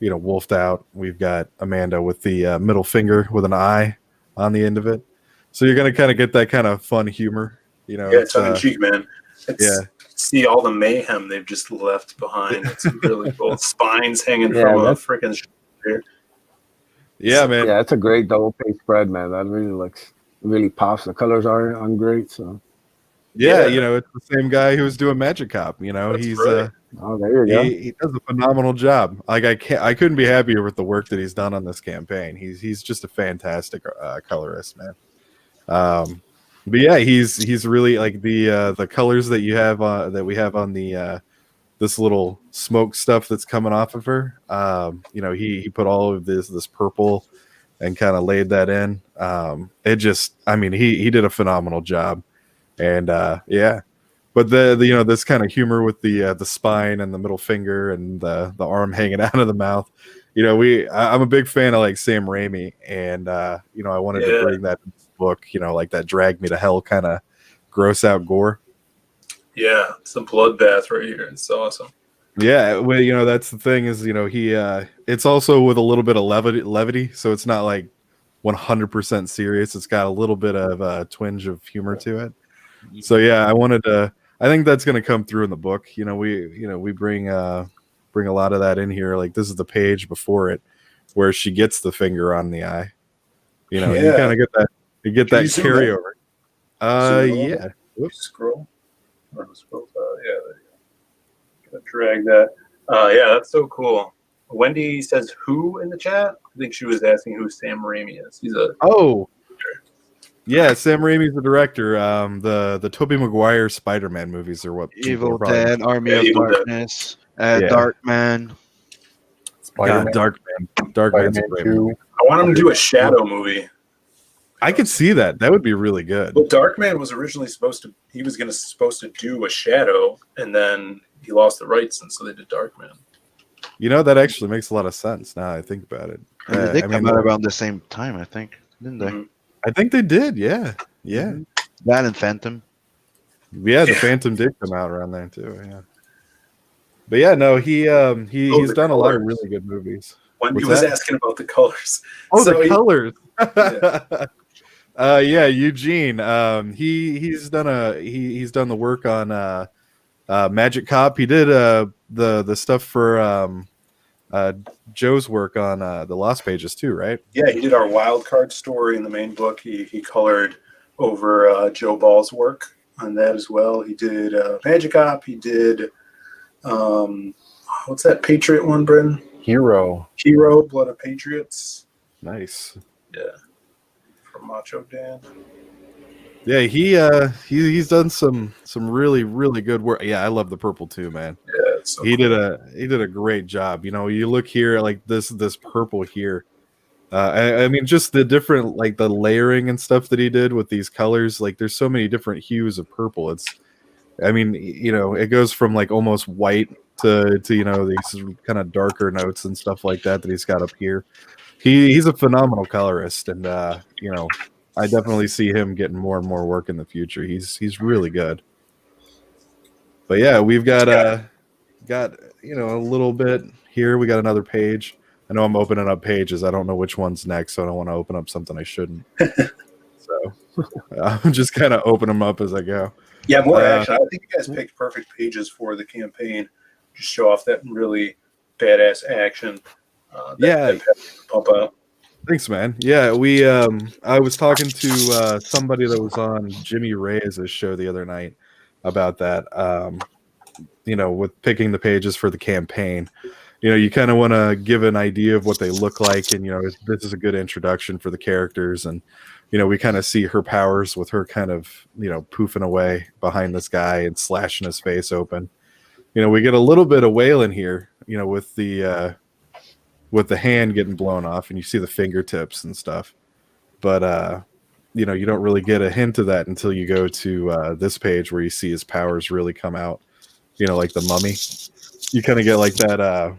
wolfed out. We've got Amanda with the middle finger with an eye on the end of it. So you're going to kind of get that kind of fun humor. Yeah, tongue in cheek, man. Yeah. See all the mayhem they've just left behind. It's really cool. Spines hanging from a freaking shoulder. Yeah, man. Yeah, it's a great double page spread, man. That really pops. The colors are on great. So yeah, it's the same guy who was doing Magic Cop. He's there you go. He does a phenomenal job. Like I couldn't be happier with the work that he's done on this campaign. He's just a fantastic colorist, man. But yeah, he's really like the colors that you have that we have on the this little smoke stuff that's coming off of her. He put all of this purple and kind of laid that in. He did a phenomenal job. And yeah, but the this kind of humor with the spine and the middle finger and the arm hanging out of the mouth. I'm a big fan of like Sam Raimi, and I wanted to bring that book, like that drag me to hell kind of gross out gore. Yeah, it's a bloodbath right here. It's awesome. Yeah, well, that's the thing is, he it's also with a little bit of levity, so it's not like 100% serious. It's got a little bit of a twinge of humor to it. So yeah, I think that's going to come through in the book. We bring a lot of that in here. Like this is the page before it where she gets the finger on the eye. You kind of get that. You get that carryover. Yeah. Scroll. Yeah, there you go. Gonna drag that. Yeah, that's so cool. Wendy says who in the chat? I think she was asking who Sam Raimi is. He's a yeah, Sam Raimi's the director. The Tobey Maguire Spider-Man movies are what Evil Dead, Army of Darkness, Darkman. Spider-Man. Darkman's a great movie. I want him to do a Shadow movie. I could see that. That would be really good. Well, Darkman was originally supposed to do a Shadow, and then he lost the rights, and so they did Darkman. That actually makes a lot of sense now I think about it. They came out around the same time, I think, didn't they? Mm-hmm. I think they did, yeah. That and Phantom. Yeah, the Phantom did come out around there too, yeah. But yeah, no, he's done a lot of really good movies. Wendy was asking about the colors. Oh, the colors. Yeah, Eugene. He's done he's done the work on Magic Cop. He did the stuff for uh Joe's work on the Lost Pages too, right? Yeah, he did our wild card story in the main book. He colored over Joe Ball's work on that as well. He did Magic Op. He did what's that Patriot one, Bren? Hero. Hero, Blood of Patriots. Nice. Yeah, from Macho Dan. Yeah, he's done some really really good work. Yeah, I love the purple too, man. Yeah, it's so He cool. did a great job. You know, you look here like this purple here. I mean, just the different like the layering and stuff that he did with these colors. Like, there's so many different hues of purple. I mean, you know, it goes from like almost white to you know these kind of darker notes and stuff like that he's got up here. He's a phenomenal colorist, and you know, I definitely see him getting more and more work in the future. He's really good. But yeah, we've got you know, a little bit here. We got another page. I know I'm opening up pages. I don't know which one's next, so I don't want to open up something I shouldn't. So I'm just kind of open them up as I go. Yeah, more action. I think you guys picked perfect pages for the campaign. Just show off that really badass action. That pump out. Thanks, man. Yeah, we I was talking to somebody that was on Jimmy Reyes' show the other night about that. You know, with picking the pages for the campaign. You know, you kind of want to give an idea of what they look like, and you know, this is a good introduction for the characters. And you know, we kind of see her powers with her kind of, you know, poofing away behind this guy and slashing his face open. You know, we get a little bit of Waylon here, you know, with the hand getting blown off, and you see the fingertips and stuff. But you know, you don't really get a hint of that until you go to this page where you see his powers really come out. You know, like the Mummy. You kind of get like that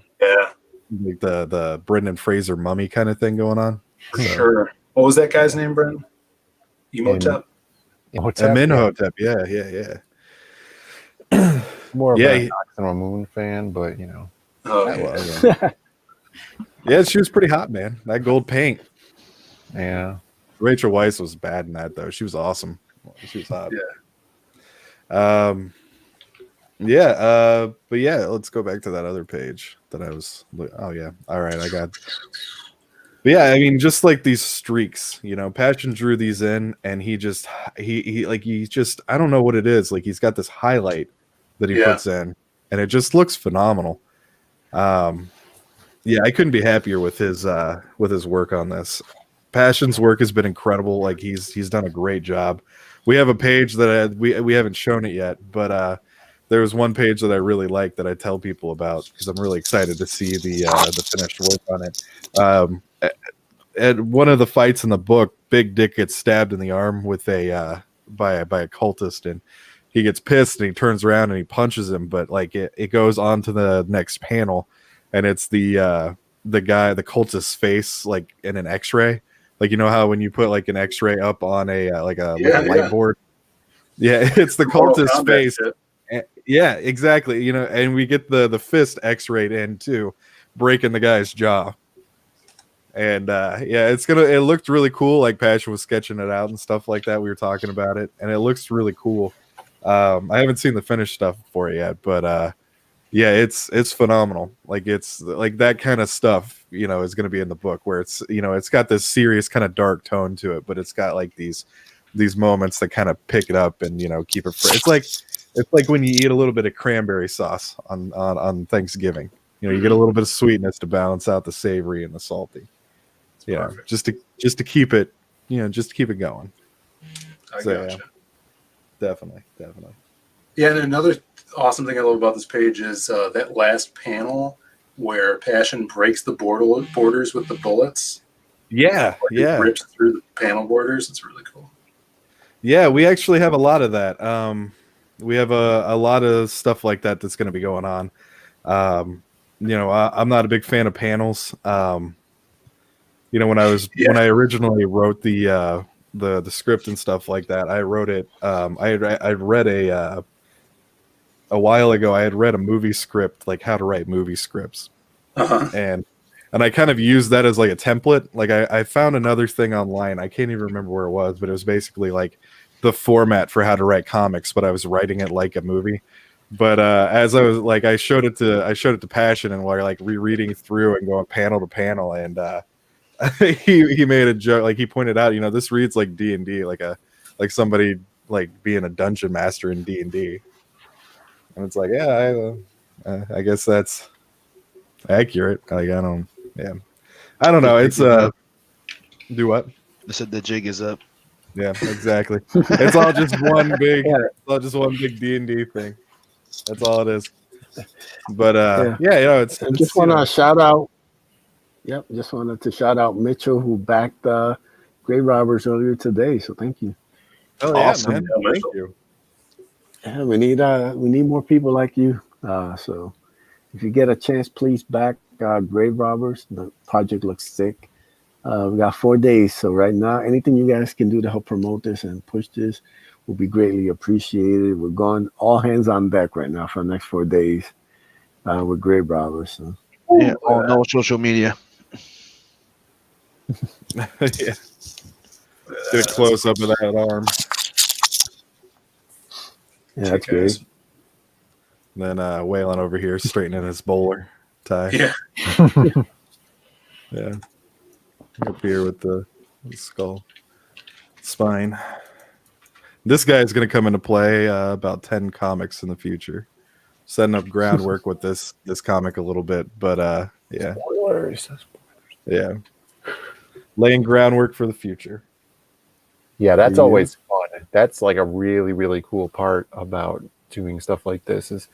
like the Brendan Fraser Mummy kind of thing going on. For sure. What was that guy's name, Brendan? Emotep? Amenhotep. Yeah. More of Yeah, a Knox and Ramon fan, but you know. Oh, Yeah, she was pretty hot, man. That gold paint. Yeah. Rachel Weisz was bad in that though. She was awesome. She was hot. But yeah, let's go back to that other page that I was. Oh yeah, all right, I got. But yeah, I mean, just like these streaks, you know, Passion drew these in, and he just I don't know what it is. Like, he's got this highlight that he puts in, and it just looks phenomenal. Yeah, I couldn't be happier with his work on this. Passion's work has been incredible. Like, he's done a great job. We have a page that we haven't shown it yet, but there was one page that I really like that I tell people about because I'm really excited to see the finished work on it. At one of the fights in the book, Big Dick gets stabbed in the arm with by a cultist, and he gets pissed and he turns around and he punches him. But like it goes on to the next panel, and it's the guy, the cultist's face, like in an X-ray. Like, you know how when you put like an X-ray up on a like a light board? Yeah, it's the cultist's face. Yeah, exactly. You know, and we get the fist X-rayed in too, breaking the guy's jaw. And yeah, it looked really cool. Like, Passion was sketching it out and stuff like that. We were talking about it, and it looks really cool. I haven't seen the finished stuff for it yet, but yeah, it's phenomenal. Like, it's like that kind of stuff, you know, is going to be in the book where it's, you know, it's got this serious kind of dark tone to it, but it's got like these moments that kind of pick it up and, you know, keep it fresh. It's like when you eat a little bit of cranberry sauce on Thanksgiving. You know, you get a little bit of sweetness to balance out the savory and the salty. Yeah, just to keep it, you know, just to keep it going. I gotcha. Yeah, definitely. Yeah, and another awesome thing I love about this page is that last panel where Passion breaks the borders with the bullets. Yeah, It rips through the panel borders. It's really cool. Yeah, we actually have a lot of that. We have a lot of stuff like that that's going to be going on. You know, I'm not a big fan of panels. You know, when I originally wrote the script and stuff like that, I wrote it. I read a while ago. I had read a movie script, like how to write movie scripts, and and I kind of used that as like a template. Like I found another thing online. I can't even remember where it was, but it was basically like the format for how to write comics, but I was writing it like a movie. But as I was like, I showed it to Passion, and we're like rereading through and going panel to panel, and he made a joke, like he pointed out, this reads like D&D, like somebody like being a dungeon master in D&D, and it's like, yeah, I guess that's accurate. Like I don't know. It's do what? I said the jig is up. Yeah, exactly. It's all just one big, Yeah. it's all just one big D&D thing. That's all it is. But yeah, it's I just want to shout out. Yep, just wanted to shout out Mitchell, who backed Grave Robbers earlier today. So thank you. oh Awesome. yeah, man. Yeah, Thank Mitchell. you. Yeah, we need more people like you. So if you get a chance, please back Grave Robbers. The project looks sick. We got 4 days, so right now, anything you guys can do to help promote this and push this will be greatly appreciated. We're going all hands on deck right now for the next 4 days with Grave Robbers. So. Yeah, on all social media. Yeah. Get a close up of that arm. Yeah, that's great. Then Waylon over here straightening his bowler tie. Yeah. Yeah. Up here with the skull spine. This guy is going to come into play about 10 comics in the future. Setting up groundwork with this comic a little bit, but yeah. Spoilers. Yeah. Laying groundwork for the future. Yeah, that's Yeah. always fun. That's like a really, really cool part about doing stuff like this is,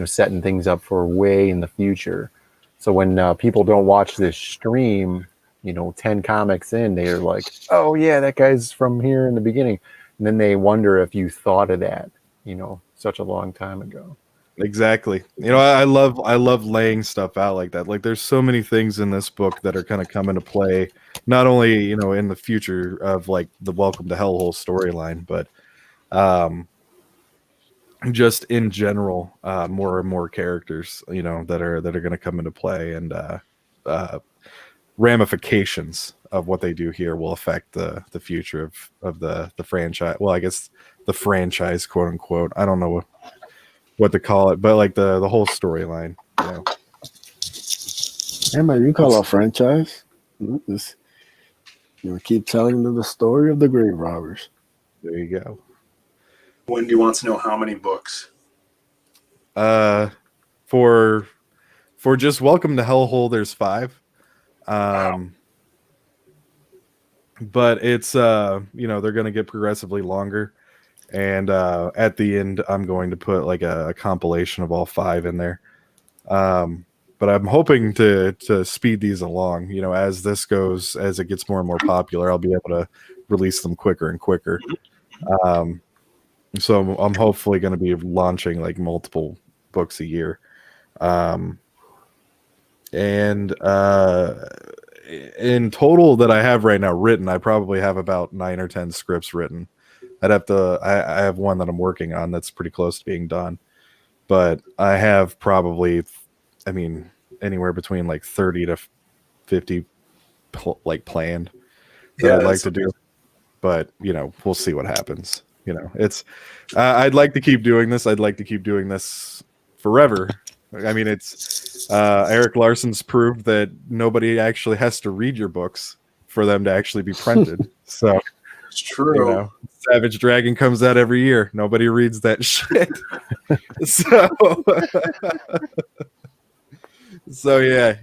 setting things up for way in the future. So when people don't watch this stream, 10 comics in, they're like, oh yeah, that guy's from here in the beginning. And then they wonder if you thought of that, such a long time ago. Exactly. I love laying stuff out like that. Like there's so many things in this book that are kind of come into play, not only, in the future of like the Welcome to Hellhole storyline, but just in general, more and more characters, that are going to come into play, and ramifications of what they do here will affect the future of the franchise. Well, I guess the franchise, quote unquote. I don't know what to call it, but like the whole storyline. Hey man, you call it a franchise. Just, keep telling them the story of the Grave Robbers. There you go. Wendy wants to know how many books. For just Welcome to Hellhole, there's 5. But it's they're gonna get progressively longer, and at the end I'm going to put like a compilation of all 5 in there. But I'm hoping to speed these along, as this goes, as it gets more and more popular, I'll be able to release them quicker and quicker. So I'm hopefully going to be launching like multiple books a year. And in total that I have right now written, I probably have about 9 or 10 scripts written. I have one that I'm working on that's pretty close to being done, but I have probably, anywhere between like 30 to 50 planned that I'd like to do, but we'll see what happens. It's I'd like to keep doing this. I'd like to keep doing this forever. It's Eric Larson's proved that nobody actually has to read your books for them to actually be printed. So It's true. Savage Dragon comes out every year. Nobody reads that shit. So yeah,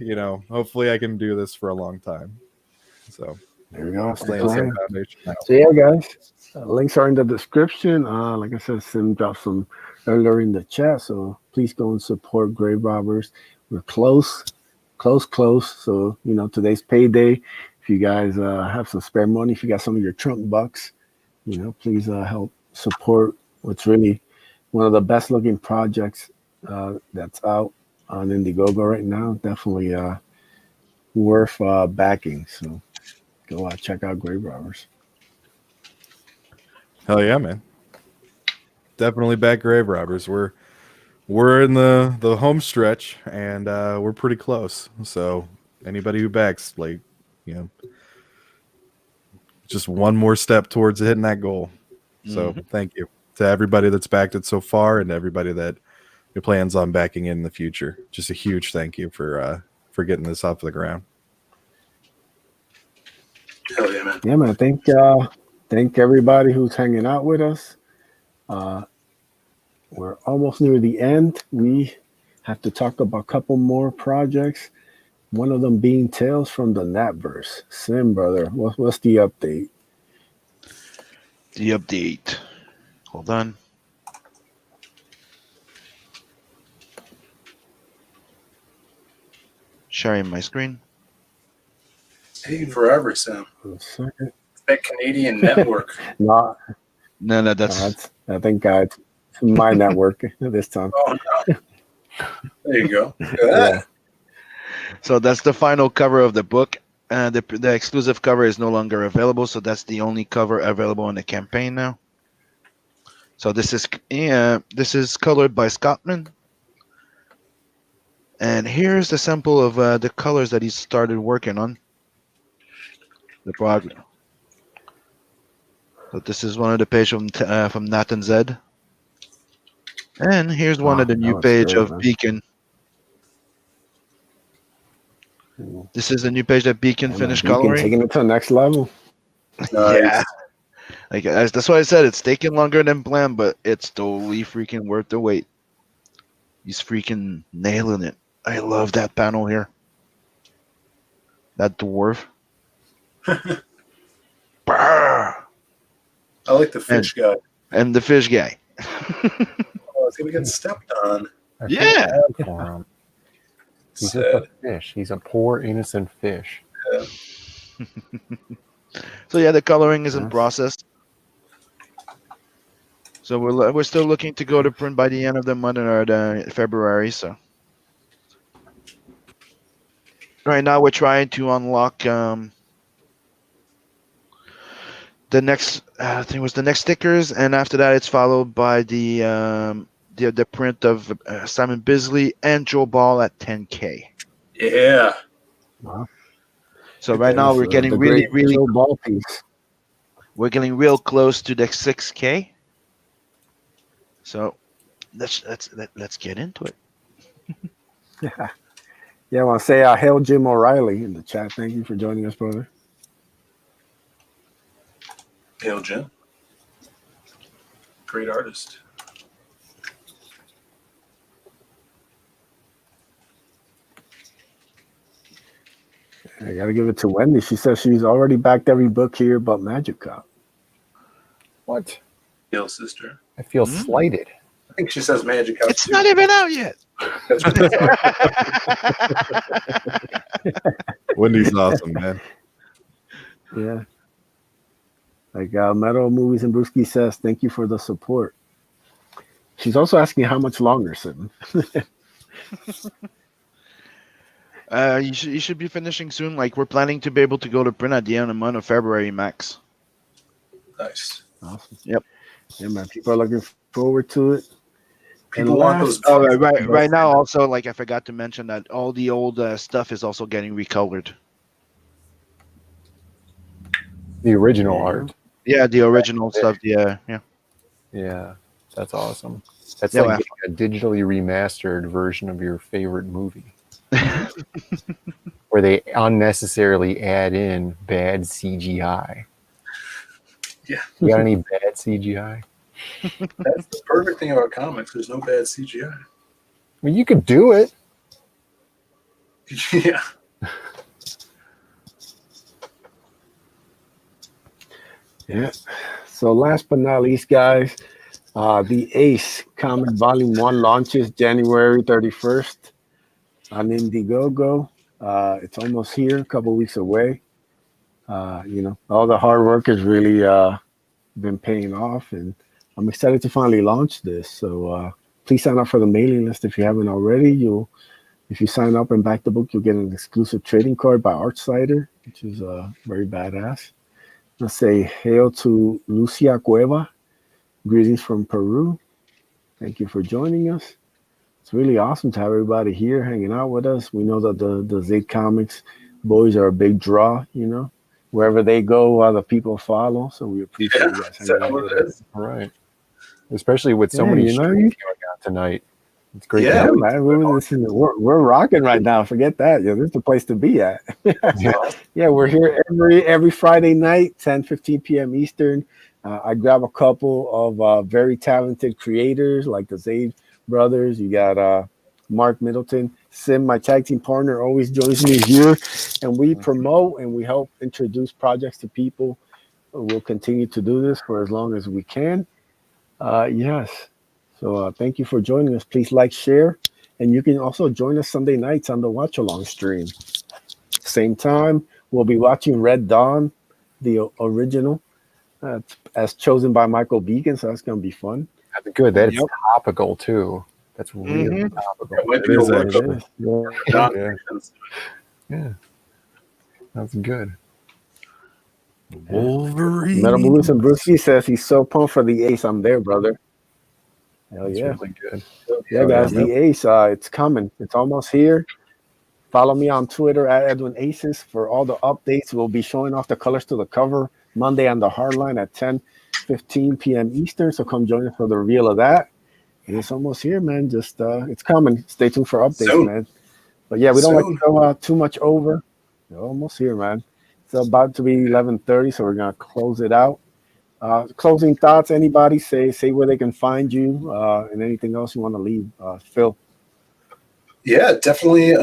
hopefully I can do this for a long time. So There we go. laying some foundation now. So yeah, guys, links are in the description. Like I said, Sim dropped some earlier in the chat, so please go and support Grave Robbers. We're close. So today's payday. If you guys have some spare money, if you got some of your trunk bucks, please help support what's really one of the best looking projects that's out on Indiegogo right now. Definitely worth backing. So go check out Grave Robbers. Hell yeah, man! Definitely back Grave Robbers. We're in the home stretch, and we're pretty close. So Anybody who backs, like, you know, just one more step towards hitting that goal. So thank you to everybody that's backed it so far, and everybody that plans on backing in the future. Just a huge thank you for getting this off the ground. Hell yeah, man. Yeah, man. Thank everybody who's hanging out with us. We're almost near the end. We have to talk about a couple more projects. One of them being Tales from the Natverse. Sim, brother, what's the update? The update. Hold on. Sharing my screen. Hey, forever, Sam. A second. That Canadian network. No, That's I think it's my network this time. Oh, no. There you go. Look at Yeah. that. so that's the final cover of the book. The exclusive cover is no longer available, so that's the only cover available in the campaign now. So this is colored by Scottman. And here's the sample of the colors that he started working on. The progress. So this is one of the pages from Nat and Zed. And here's one of the That new was page great, of man. Beacon. This is the new page that Beacon Yeah, man, finished Beacon coloring. taking it to the next level. Yeah. Like that's why I said it's taking longer than planned, but it's totally freaking worth the wait. He's freaking nailing it. I love that panel here. That dwarf. Brr. I like the fish guy. And the fish guy. Oh, it's gonna get stepped on. I feel Yeah. bad for him. He's just a Sad. fish. He's a poor innocent fish. So yeah, the coloring is in Yes. process. So we're still looking to go to print by the end of the month or the February. So right now we're trying to unlock the next I think it was the next stickers, and after that it's followed by the print of Simon Bisley and Joe Ball at 10K. Yeah. Wow. So right now we're getting the really great Joe Ball piece. we're getting real close to the 6K. So let's get into it. Yeah, I want to say hail Jim O'Reilly in the chat. Thank you for joining us, brother. Hail Jim. Great artist. I got to give it to Wendy. She says she's already backed every book here but Magic Cop. What? Hail sister. I feel slighted. I think she says Magic House. It's not even out yet. That's what Wendy's awesome, man. Yeah. Like Metal Movies and Brewski says, thank you for the support. She's also asking how much longer, Sim. You should be finishing soon. Like we're planning to be able to go to print at the end of the month of February max. nice. Awesome. Yep. Yeah, man. People are looking forward to it. People And want last- those. Oh, right now also, like I forgot to mention that all the old stuff is also getting recolored. The original art. Yeah, the original stuff. Yeah. Yeah, that's awesome. That's Yeah, like getting a digitally remastered version of your favorite movie, where they unnecessarily add in bad CGI. Yeah. You got any bad CGI? That's the perfect thing about comics. There's no bad CGI. I mean, you could do it. Yeah. Yeah. So last but not least, guys, the Ace Comic Volume 1 launches January 31st on Indiegogo. It's almost here, a couple weeks away. All the hard work has really been paying off, and I'm excited to finally launch this. So please sign up for the mailing list if you haven't already. If you sign up and back the book, you'll get an exclusive trading card by Artsider, which is very badass. Let's say hail to Lucia Cueva. Greetings from Peru. Thank you for joining us. it's really awesome to have everybody here hanging out with us. We know that the ZAID Comics boys are a big draw, you know. Wherever they go, other people follow. So we appreciate Yeah, you guys is that hanging out what with it us. is? All right. Especially with so Yeah, many you know, streams going on tonight. It's great to Yeah, yeah, have. man, we're rocking right now. Forget that. Yeah, this is the place to be at. Yeah. Yeah, we're here every Friday night, 10:15 p.m. Eastern. I grab a couple of very talented creators like the Zaid brothers. You got Mark Middleton. Sim, my tag team partner, always joins me here. And we promote and we help introduce projects to people. We'll continue to do this for as long as we can. Yes. So thank you for joining us. Please like, share, and you can also join us Sunday nights on the Watch Along stream. Same time, we'll be watching Red Dawn, the original, as chosen by Michael Beacon. So that's going to be fun. That's good. That's Yep, topical too. That's really Mhm. topical. it might It be a is work it of actually. is. Yeah. Yeah. nominations. Yeah. That's good. Metal Moose and Wolverine. Brewski says he's so pumped for the ace. I'm there, brother. Hell That's yeah. really good. Yeah, Oh, yeah. guys, the ace, it's coming. It's almost here. Follow me on Twitter at Edwin Aces for all the updates. We'll be showing off the colors to the cover Monday on the Hardline at 10:15 p.m. Eastern. So come join us for the reveal of that. And it's almost here, man. Just it's coming. Stay tuned for updates, Soon, man. But yeah, we don't like to soon. go too much over. We're almost here, man. It's about to be 11:30, so we're gonna close it out. Closing thoughts. Anybody say where they can find you and anything else you want to leave, Phil. Yeah, definitely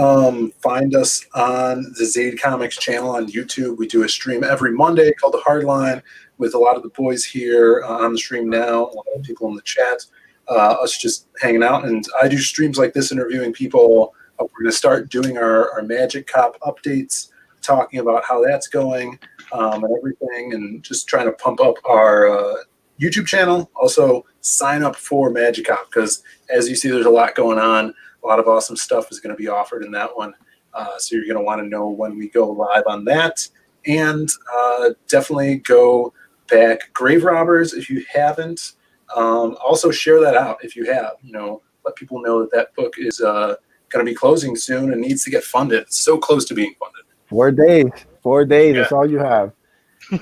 find us on the ZAID Comics channel on YouTube. We do a stream every Monday called The Hardline with a lot of the boys here on the stream now, a lot of people in the chat, us just hanging out. And I do streams like this interviewing people. We're going to start doing our Magic Cop updates, talking about how that's going and everything, and just trying to pump up our YouTube channel. Also, sign up for Magic Cop because, as you see, there's a lot going on. A lot of awesome stuff is going to be offered in that one. So you're going to want to know when we go live on that. And definitely go back Grave Robbers if you haven't. Also share that out if you have. You know, let people know that that book is going to be closing soon and needs to get funded. It's so close to being funded. 4 days. 4 days. Yeah. That's all you have.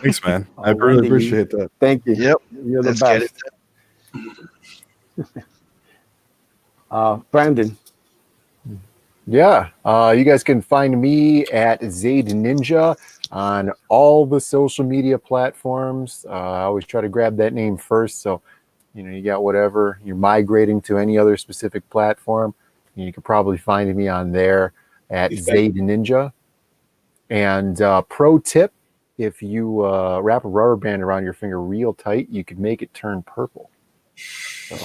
Thanks, man. I All really righty. appreciate that. Thank you. Yep. You're the Let's get it. best. Brandon. Yeah. You guys can find me at ZAID Ninja on all the social media platforms. I always try to grab that name first. So, you know, you got whatever you're migrating to any other specific platform, you can probably find me on there at ZAID Ninja. And pro tip, if you wrap a rubber band around your finger real tight, you could make it turn purple. So,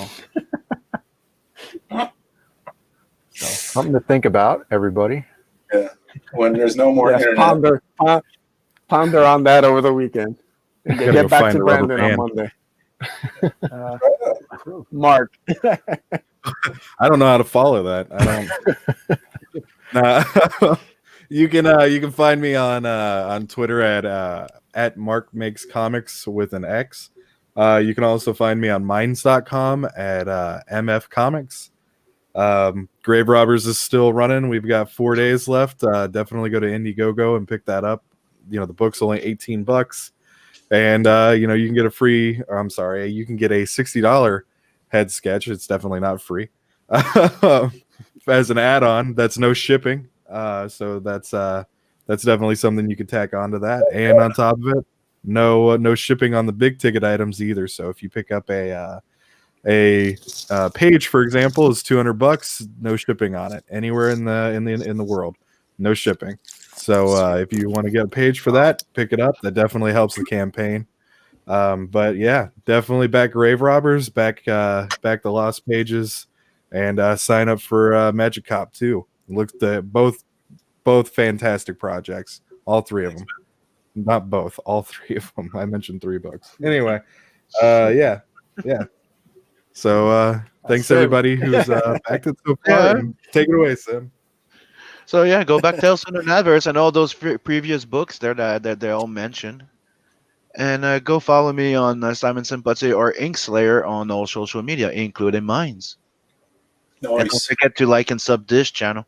something to think about, everybody. Yeah. When there's no more Yes, internet. ponder on that over the weekend. Gotta Get go back find to a rubber Brandon on band. Monday. Mark. I don't know how to follow that. I don't. Nah. You can find me on Twitter at Mark Makes Comics with an X. You can also find me on Minds.com at MF Comics. Grave Robbers is still running. We've got 4 days left. Definitely go to Indiegogo and pick that up. You know, the book's only $18, and you know, you can get a free. Or, I'm sorry, you can get a $60 head sketch. It's definitely not free. As an add-on, that's no shipping. So that's definitely something you could tack onto that. And on top of it, no shipping on the big ticket items either. So if you pick up a page, for example, is $200, no shipping on it anywhere in the world, no shipping. So if you want to get a page for that, pick it up. That definitely helps the campaign. But yeah, definitely back Grave Robbers, back the Lost Pages, and sign up for Magic Cop too. Look at both fantastic projects, all three of them. Not both, all three of them. I mentioned 3 books. Anyway, yeah. So thanks Sim. everybody who's backed it so far. Yeah. And take it away, Sim. So yeah, go back Tales from the Universe and all those previous books there that they're all mentioned. And go follow me on Simon Simpatzy or Inkslayer on all social media, including Minds. And don't Nice. forget to like and sub this channel.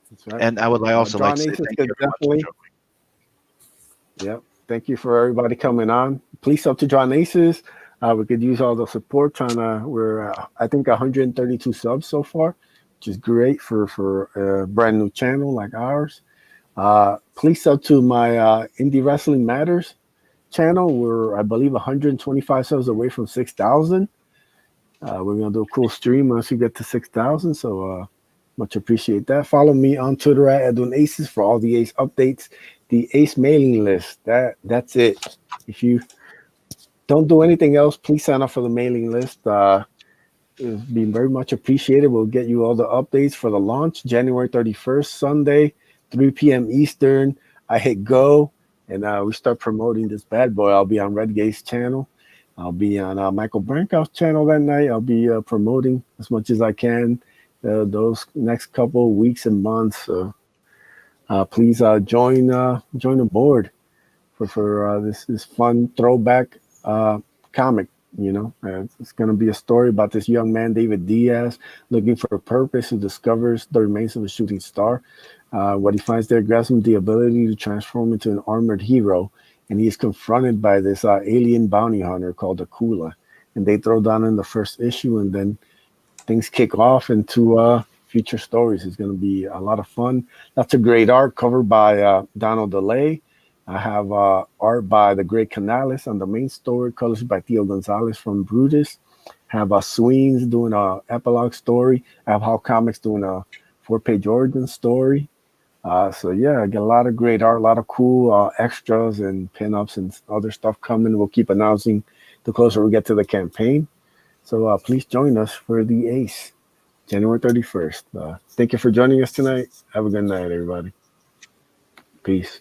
That's right. And I would also like Drawn to say Aces thank could you everyone for definitely. joining. Yep. Thank you for everybody coming on. Please sub to Drawn Aces. We could use all the support. We're I think 132 subs so far, which is great for a brand new channel like ours. Please sub to my Indie Wrestling Matters channel. We're I believe 125 subs away from 6,000. We're gonna do a cool stream once we get to 6,000. So much appreciate that. Follow me on Twitter at Edwin Aces for all the Ace updates. The Ace mailing list. That's it. If you don't do anything else, please sign up for the mailing list. It's been very much appreciated. We'll get you all the updates for the launch, January 31st, Sunday, 3 p.m. Eastern. I hit go, and we start promoting this bad boy. I'll be on Red Gate's channel. I'll be on Michael Brankoff's channel that night. I'll be promoting as much as I can those next couple of weeks and months. Please join the board for this fun throwback comic. It's going to be a story about this young man, David Diaz, looking for a purpose, who discovers the remains of a shooting star. What he finds there grabs him the ability to transform into an armored hero, and he is confronted by this alien bounty hunter called Akula. And they throw down in the first issue, and then things kick off into future stories. It's going to be a lot of fun. That's a great art covered by Donald DeLay. I have art by the great Canales on the main story, colors by Theo Gonzalez from Brutus. Have Sweens doing a epilogue story. I have Hal Comics doing a 4-page origin story. So yeah, I get a lot of great art, a lot of cool extras and pinups and other stuff coming. We'll keep announcing the closer we get to the campaign. So please join us for the Ace, January 31st. Thank you for joining us tonight. Have a good night, everybody. Peace.